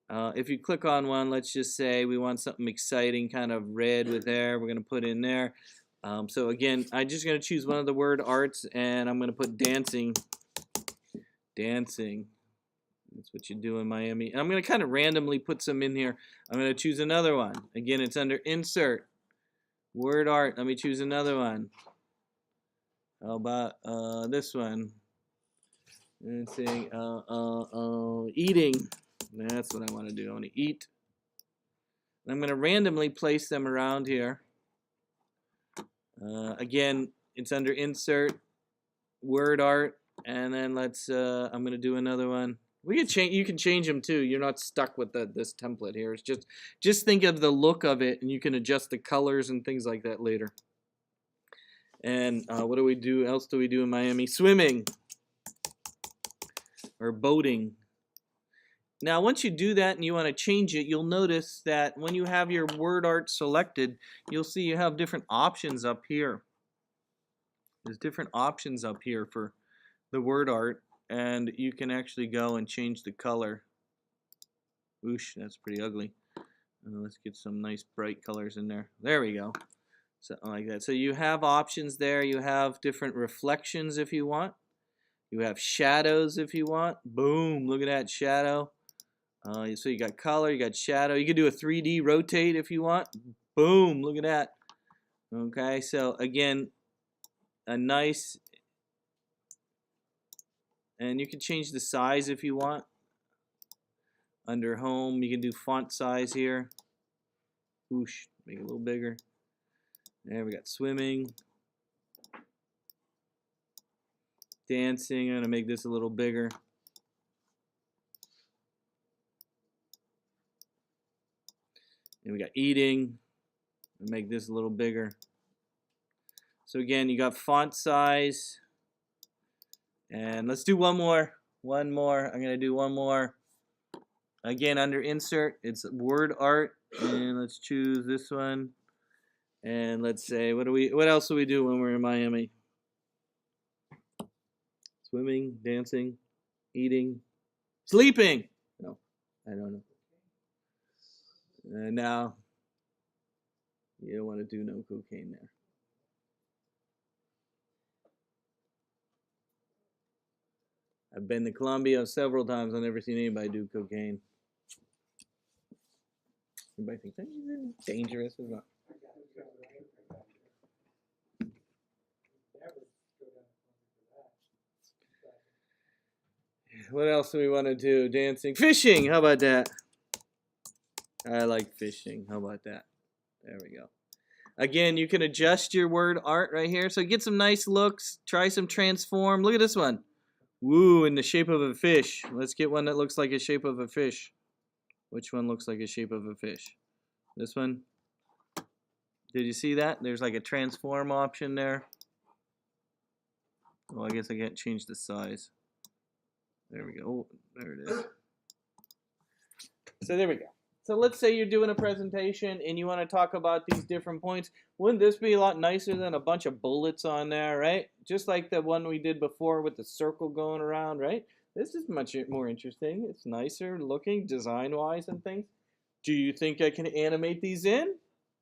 If you click on one, let's just say we want something exciting, kind of red with there. We're going to put in there. So again, I'm just going to choose one of the word arts, and I'm going to put dancing. Dancing. That's what you do in Miami. And I'm going to kind of randomly put some in here. I'm going to choose another one. Again, it's under Insert. Word art. Let me choose another one. How about this one? And saying eating. That's what I want to do. I want to eat. And I'm going to randomly place them around here. Again, it's under Insert, Word Art, and then let's. I'm going to do another one. We can change. You can change them too. You're not stuck with this template here. It's just think of the look of it, and you can adjust the colors and things like that later. And what do we do? Else do we do in Miami? Swimming or boating. Now, once you do that and you want to change it, you'll notice that when you have your word art selected, you'll see you have different options up here. There's different options up here for the word art, and you can actually go and change the color. Whoosh, that's pretty ugly. Let's get some nice bright colors in there. There we go. Something like that. So you have options there. You have different reflections if you want. You have shadows if you want. Boom, look at that shadow. So you got color, you got shadow. You can do a 3D rotate if you want. Boom, look at that. Okay, so again, a nice, and you can change the size if you want. Under home, you can do font size here. Whoosh, make it a little bigger. There we got swimming. Dancing, I'm gonna make this a little bigger. And we got eating. I'll make this a little bigger. So again, you got font size. And let's do one more. One more. I'm going to do one more. Again, under Insert, it's Word Art. And let's choose this one. And let's say, what else do we do when we're in Miami? Swimming, dancing, eating, sleeping. No, I don't know. Now, you don't want to do no cocaine there. I've been to Colombia several times. I've never seen anybody do cocaine. Anybody think that's dangerous or not? What else do we want to do? Dancing. Fishing. How about that? I like fishing. How about that? There we go. Again, you can adjust your word art right here. So get some nice looks. Try some transform. Look at this one. Woo, in the shape of a fish. Let's get one that looks like a shape of a fish. Which one looks like a shape of a fish? This one? Did you see that? There's like a transform option there. Well, I guess I can't change the size. There we go. Oh, there it is. So there we go. So let's say you're doing a presentation and you want to talk about these different points. Wouldn't this be a lot nicer than a bunch of bullets on there, right? Just like the one we did before with the circle going around, right? This is much more interesting. It's nicer looking design-wise and things. Do you think I can animate these in?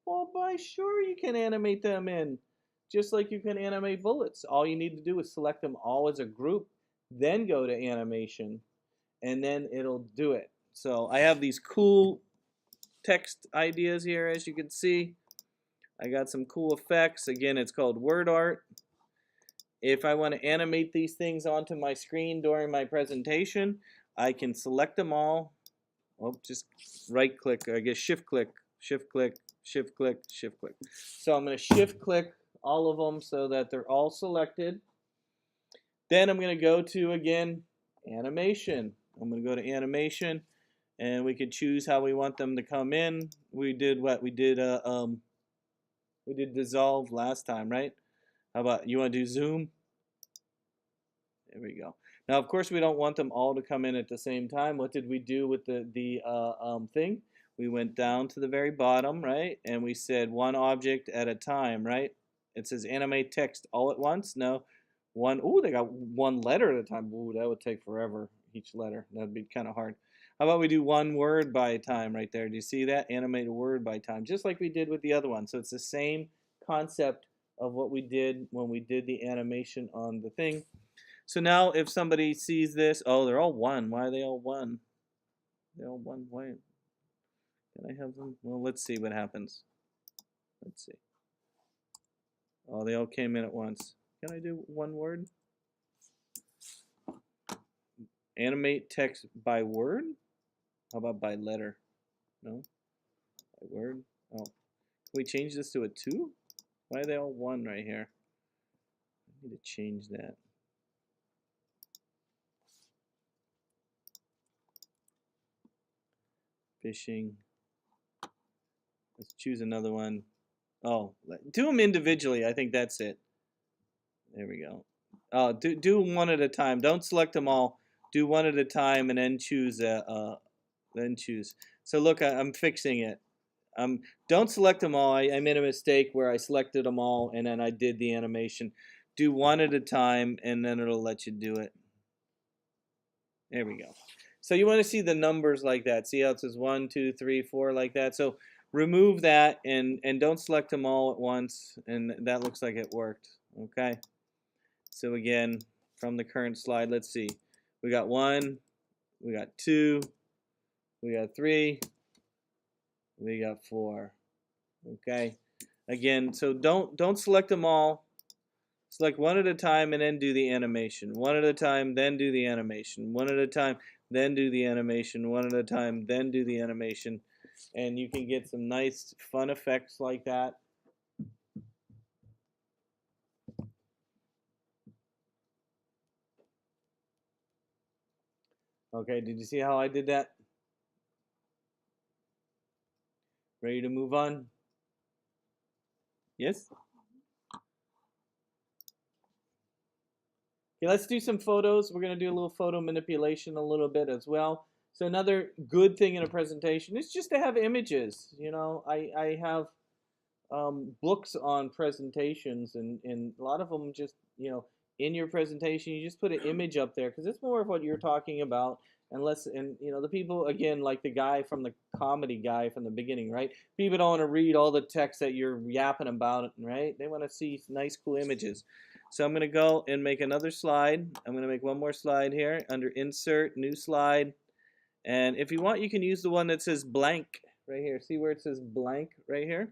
Well, by sure you can animate them in. Just like you can animate bullets. All you need to do is select them all as a group, then go to animation, and then it'll do it. So I have these cool text ideas here, as you can see. I got some cool effects. Again, it's called word art. If I want to animate these things onto my screen during my presentation, I can select them all. Oh, just right click, I guess shift click, shift click, shift click, shift click. So I'm going to shift click all of them so that they're all selected. Then I'm going to go to, again, animation. I'm going to go to animation, and we could choose how we want them to come in. We did what? We did dissolve last time, right? How about, you want to do zoom? There we go. Now, of course, we don't want them all to come in at the same time. What did we do with the thing? We went down to the very bottom, right? And we said one object at a time, right? It says animate text all at once. No, one. Ooh, they got one letter at a time. Ooh, that would take forever. each letter. That'd be kind of hard. How about we do one word by a time right there? Do you see that? Animate a word by time, just like we did with the other one. So it's the same concept of what we did when we did the animation on the thing. So now if somebody sees this, oh, they're all one. Why are they all one? They're all one. Why? Can I have them? Well, let's see what happens. Let's see. Oh, they all came in at once. Can I do one word? Animate text by word? How about by letter? No? By word? Oh. Can we change this to a 2? Why are they all 1 right here? I need to change that. Fishing. Let's choose another one. Oh, do them individually. I think that's it. There we go. Oh, do one at a time. Don't select them all. Do one at a time and then choose. Then choose. So look, I'm fixing it. Don't select them all. I made a mistake where I selected them all and then I did the animation. Do one at a time and then it'll let you do it. There we go. So you want to see the numbers like that. See how it says 1, 2, 3, 4 like that. So remove that and don't select them all at once, and that looks like it worked. Okay. So again, from the current slide, let's see. We got 1, we got 2, we got 3, we got 4. Okay. Again, so don't select them all. Select one at a time and then do the animation. One at a time, then do the animation. One at a time, then do the animation. One at a time, then do the animation. And you can get some nice fun effects like that. Okay, did you see how I did that? Ready to move on? Yes? Okay, let's do some photos. We're going to do a little photo manipulation a little bit as well. So another good thing in a presentation is just to have images. You know, I have books on presentations, and a lot of them just, you know, in your presentation, you just put an image up there because it's more of what you're talking about. And you know, the people, again, like the guy from the comedy guy from the beginning, right? People don't want to read all the text that you're yapping about, right? They want to see nice, cool images. So I'm going to go and make another slide. I'm going to make one more slide here under Insert, New Slide. And if you want, you can use the one that says blank right here. See where it says blank right here?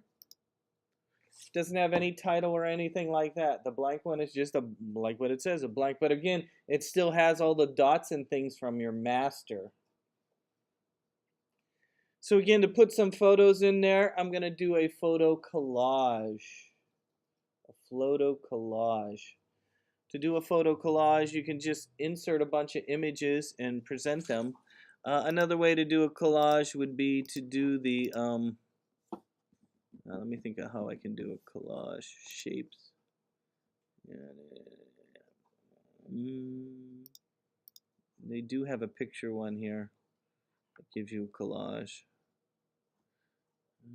Doesn't have any title or anything like that. The blank one is just like what it says, a blank. But again, it still has all the dots and things from your master. So again, to put some photos in there, I'm going to do a photo collage. A photo collage. To do a photo collage, you can just insert a bunch of images and present them. Another way to do a collage would be to do the let me think of how I can do a collage. Shapes. They do have a picture one here that gives you a collage.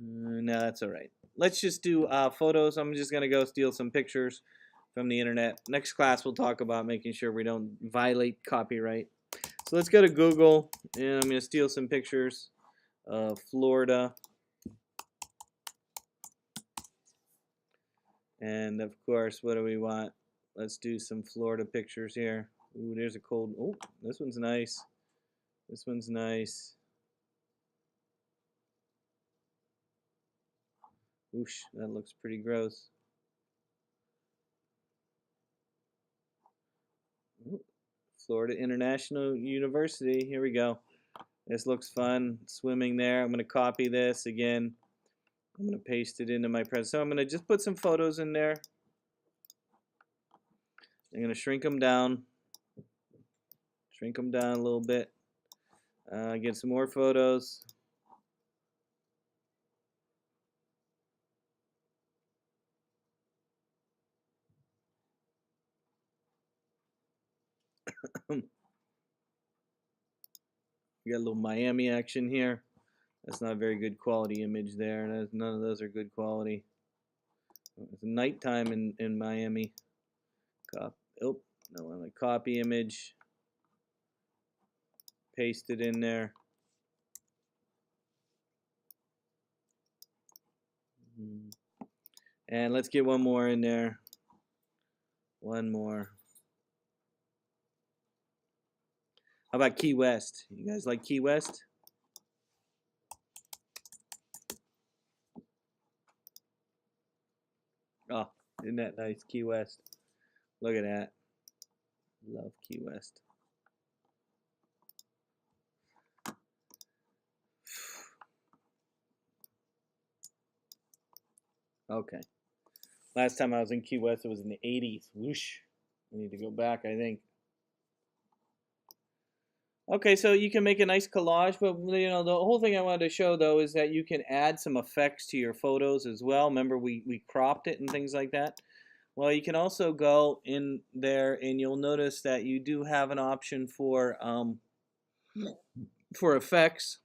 No, that's all right. Let's just do photos. I'm just going to go steal some pictures from the internet. Next class, we'll talk about making sure we don't violate copyright. So let's go to Google, and I'm going to steal some pictures of Florida. And of course, what do we want? Let's do some Florida pictures here. Ooh, there's a cold. Oh, this one's nice. This one's nice. Oosh, that looks pretty gross. Ooh, Florida International University. Here we go. This looks fun. Swimming there. I'm going to copy this again. I'm going to paste it into my present. So I'm going to just put some photos in there. I'm going to shrink them down. Shrink them down a little bit. Get some more photos. We got a little Miami action here. That's not a very good quality image there. None of those are good quality. It's nighttime in Miami. Oh, no, I'm a copy image. paste it in there. And let's get one more in there. One more. How about Key West? You guys like Key West? Oh, isn't that nice? Key West. Look at that. Love Key West. Okay. Last time I was in Key West, it was in the 80s. Whoosh. I need to go back, I think. Okay, so you can make a nice collage, but you know the whole thing I wanted to show though is that you can add some effects to your photos as well. Remember we cropped it and things like that. Well, you can also go in there and you'll notice that you do have an option for effects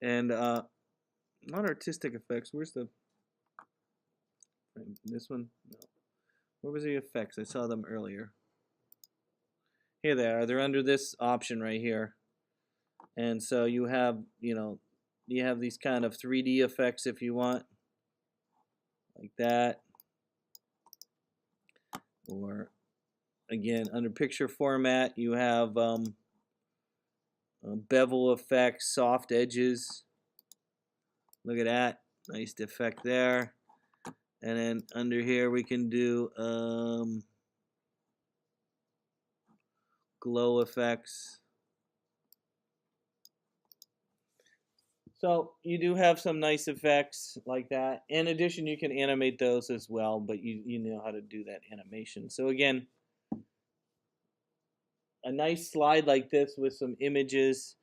and not artistic effects. Where's this one? No. Where was the effects? I saw them earlier. Here they are. They're under this option right here. And so you have, you have these kind of 3D effects if you want, like that. Or again, under picture format, you have bevel effects, soft edges. Look at that, nice effect there. And then under here we can do glow effects. So you do have some nice effects like that. In addition, you can animate those as well, but you know how to do that animation. So again, a nice slide like this with some images,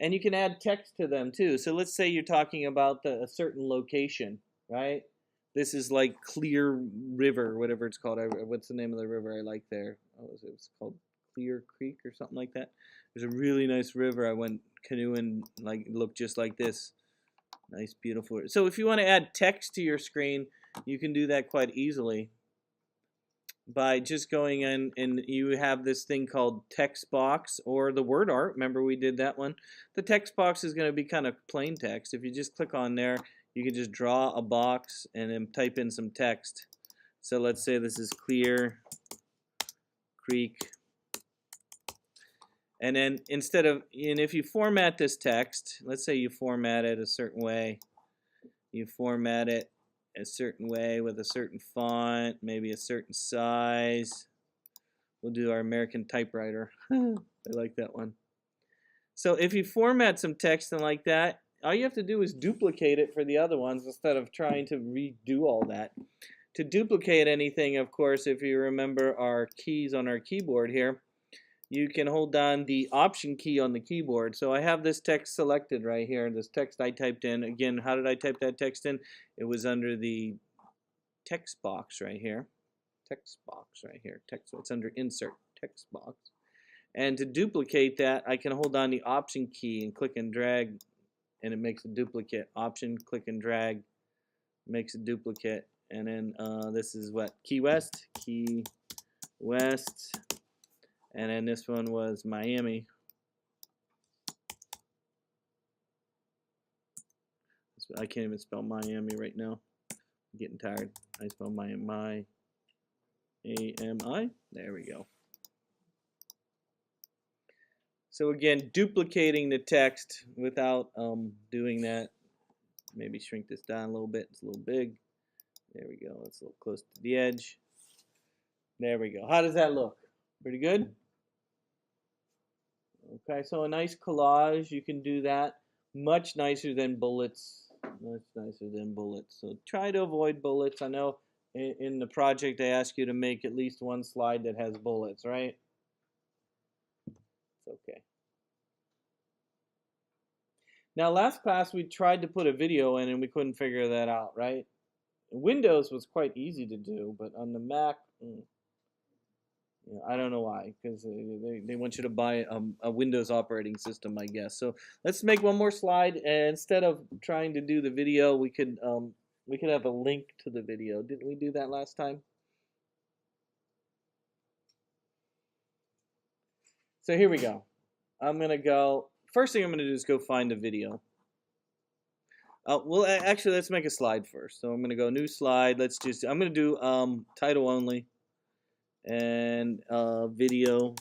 and you can add text to them too. So let's say you're talking about a certain location, right? This is like Clear River, whatever it's called. What's the name of the river I like there? Oh, it's called Clear Creek or something like that. There's a really nice river. I went canoeing, like it looked just like this. Nice, beautiful. So if you want to add text to your screen, you can do that quite easily by just going in, and you have this thing called text box or the word art. Remember we did that one? The text box is going to be kind of plain text. If you just click on there, you can just draw a box and then type in some text. So let's say this is Clear Creek. And then instead of, and if you format this text, let's say you format it a certain way. You format it a certain way with a certain font, maybe a certain size. We'll do our American typewriter. I like that one. So if you format some text and like that, all you have to do is duplicate it for the other ones instead of trying to redo all that. To duplicate anything, of course, if you remember our keys on our keyboard here, you can hold down the Option key on the keyboard. So I have this text selected right here, this text I typed in. Again, how did I type that text in? It was under the text box right here. Text box right here. Text. It's under Insert, text box. And to duplicate that, I can hold down the Option key and click and drag, and it makes a duplicate. Option, click and drag, makes a duplicate. And then this is what? Key West. Key West. And then this one was Miami. I can't even spell Miami right now. I'm getting tired. I spell Miami. A-M-I. There we go. So again, duplicating the text without doing that. Maybe shrink this down a little bit. It's a little big. There we go. It's a little close to the edge. There we go. How does that look? Pretty good? Okay, so a nice collage, you can do that. Much nicer than bullets. Much nicer than bullets. So try to avoid bullets. I know in the project I ask you to make at least one slide that has bullets, right? It's okay. Now last class we tried to put a video in and we couldn't figure that out, right? Windows was quite easy to do, but on the Mac, I don't know why, because they want you to buy a Windows operating system, I guess. So let's make one more slide, and instead of trying to do the video, we could have a link to the video. Didn't we do that last time? So here we go. I'm going to go, first thing I'm going to do is go find a video. Well, actually, let's make a slide first. So I'm going to go new slide. I'm going to do title only and video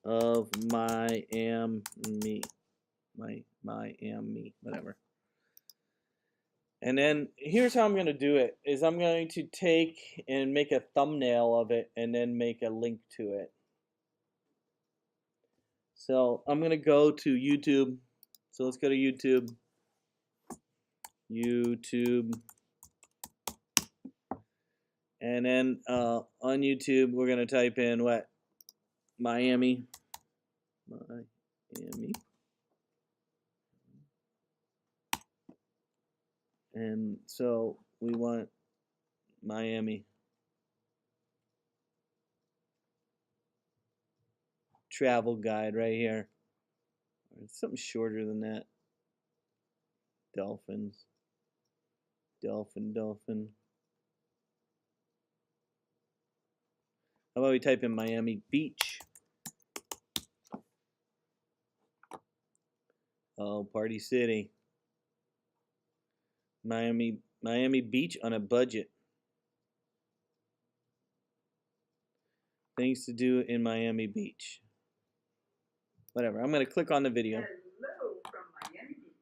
of my am me, my am me, whatever. And then here's how I'm going to do it, is I'm going to take and make a thumbnail of it and then make a link to it. So I'm going to go to YouTube. So let's go to YouTube. And then on YouTube, we're going to type in what? Miami. And so we want Miami. Travel guide right here. Something shorter than that. Dolphins. Dolphin. How about we type in Miami Beach? Oh, Party City. Miami Beach on a budget. Things to do in Miami Beach. Whatever. I'm going to click on the video. Hello from Miami Beach.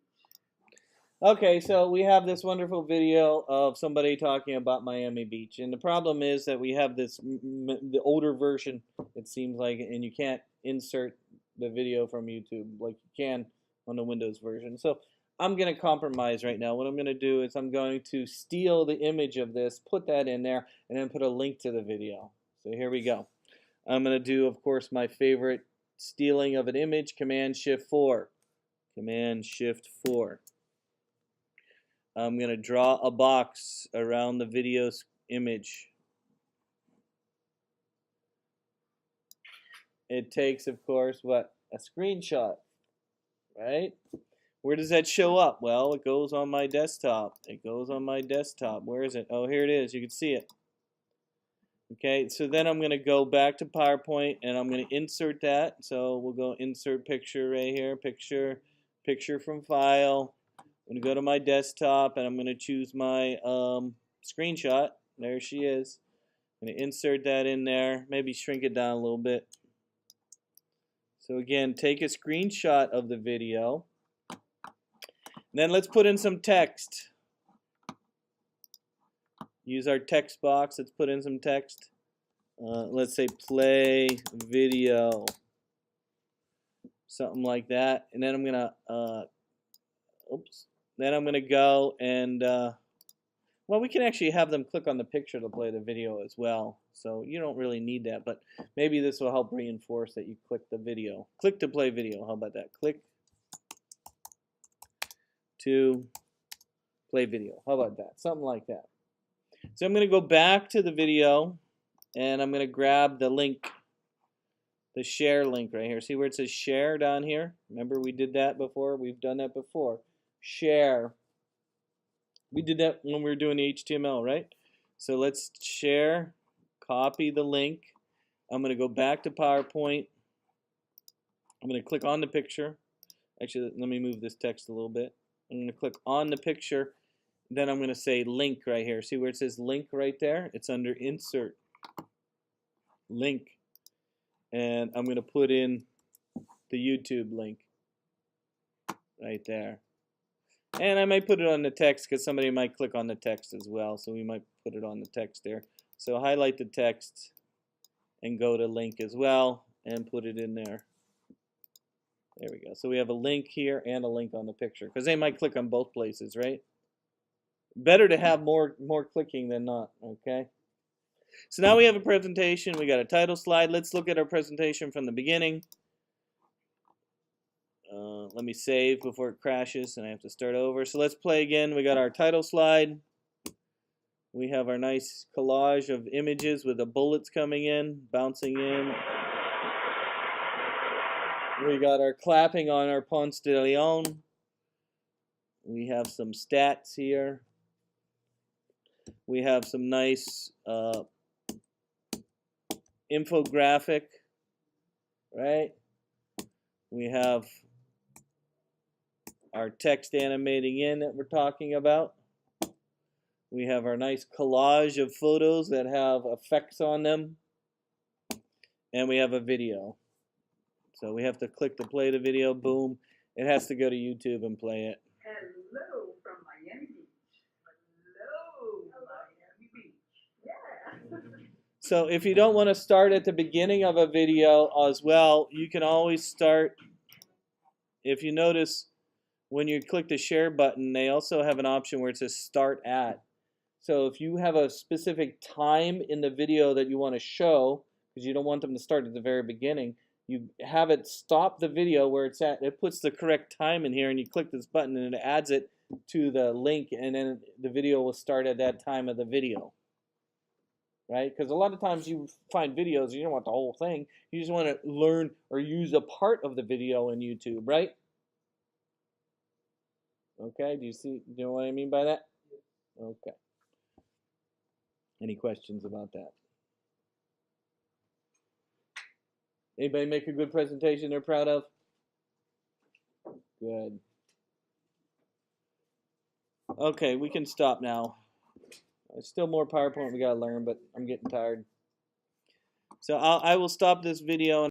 Okay, so we have this wonderful video of somebody talking about Miami Beach. And the problem is that we have this, the older version, it seems like, and you can't insert the video from YouTube like you can on the Windows version. So I'm going to compromise right now. What I'm going to do is I'm going to steal the image of this, put that in there, and then put a link to the video. So here we go. I'm going to do, of course, my favorite stealing of an image, Command-Shift-4. Command-Shift-4. I'm going to draw a box around the video's image. It takes, of course, what? A screenshot, right? Where does that show up? Well, it goes on my desktop. It goes on my desktop. Where is it? Oh, here it is. You can see it. Okay, so then I'm going to go back to PowerPoint and I'm going to insert that. So we'll go insert picture right here. Picture from file. I'm going to go to my desktop and I'm going to choose my screenshot. There she is. I'm going to insert that in there. Maybe shrink it down a little bit. So again, take a screenshot of the video. And then let's put in some text. Use our text box. Let's put in some text. Let's say play video. Something like that. And then I'm going to, Then I'm going to go and, well, we can actually have them click on the picture to play the video as well. So you don't really need that, but maybe this will help reinforce that you click the video. Click to play video. How about that? Click to play video. How about that? Something like that. So I'm going to go back to the video and I'm going to grab the link, the share link right here. See where it says share down here? Remember we did that before? We've done that before. Share. We did that when we were doing the HTML, right? So let's share, copy the link. I'm going to go back to PowerPoint. I'm going to click on the picture. Actually, let me move this text a little bit. I'm going to click on the picture. Then I'm going to say link right here. See where it says link right there? It's under insert. Link. And I'm going to put in the YouTube link right there. And I might put it on the text because somebody might click on the text as well. So we might put it on the text there. So highlight the text and go to link as well and put it in there. There we go. So we have a link here and a link on the picture because they might click on both places, right? Better to have more clicking than not, okay? So now we have a presentation. We got a title slide. Let's look at our presentation from the beginning. Let me save before it crashes and I have to start over. So let's play again. We got our title slide. We have our nice collage of images with the bullets coming in, bouncing in. We got our clapping on our Ponce de Leon. We have some stats here. We have some nice infographic, right? We have our text animating in that we're talking about. We have our nice collage of photos that have effects on them. And we have a video. So we have to click to play the video, boom. It has to go to YouTube and play it. Hello from Miami Beach. Hello, Miami Beach. Yeah. So if you don't want to start at the beginning of a video as well, you can always start, if you notice, when you click the share button, they also have an option where it says start at. So if you have a specific time in the video that you want to show, because you don't want them to start at the very beginning, you have it stop the video where it's at. It puts the correct time in here, and you click this button, and it adds it to the link, and then the video will start at that time of the video. Right? Because a lot of times you find videos, you don't want the whole thing. You just want to learn or use a part of the video in YouTube, right? Okay, do you know what I mean by that? Okay. Any questions about that? Anybody make a good presentation they're proud of? Good. Okay, we can stop now. There's still more PowerPoint we gotta learn, but I'm getting tired. So I will stop this video.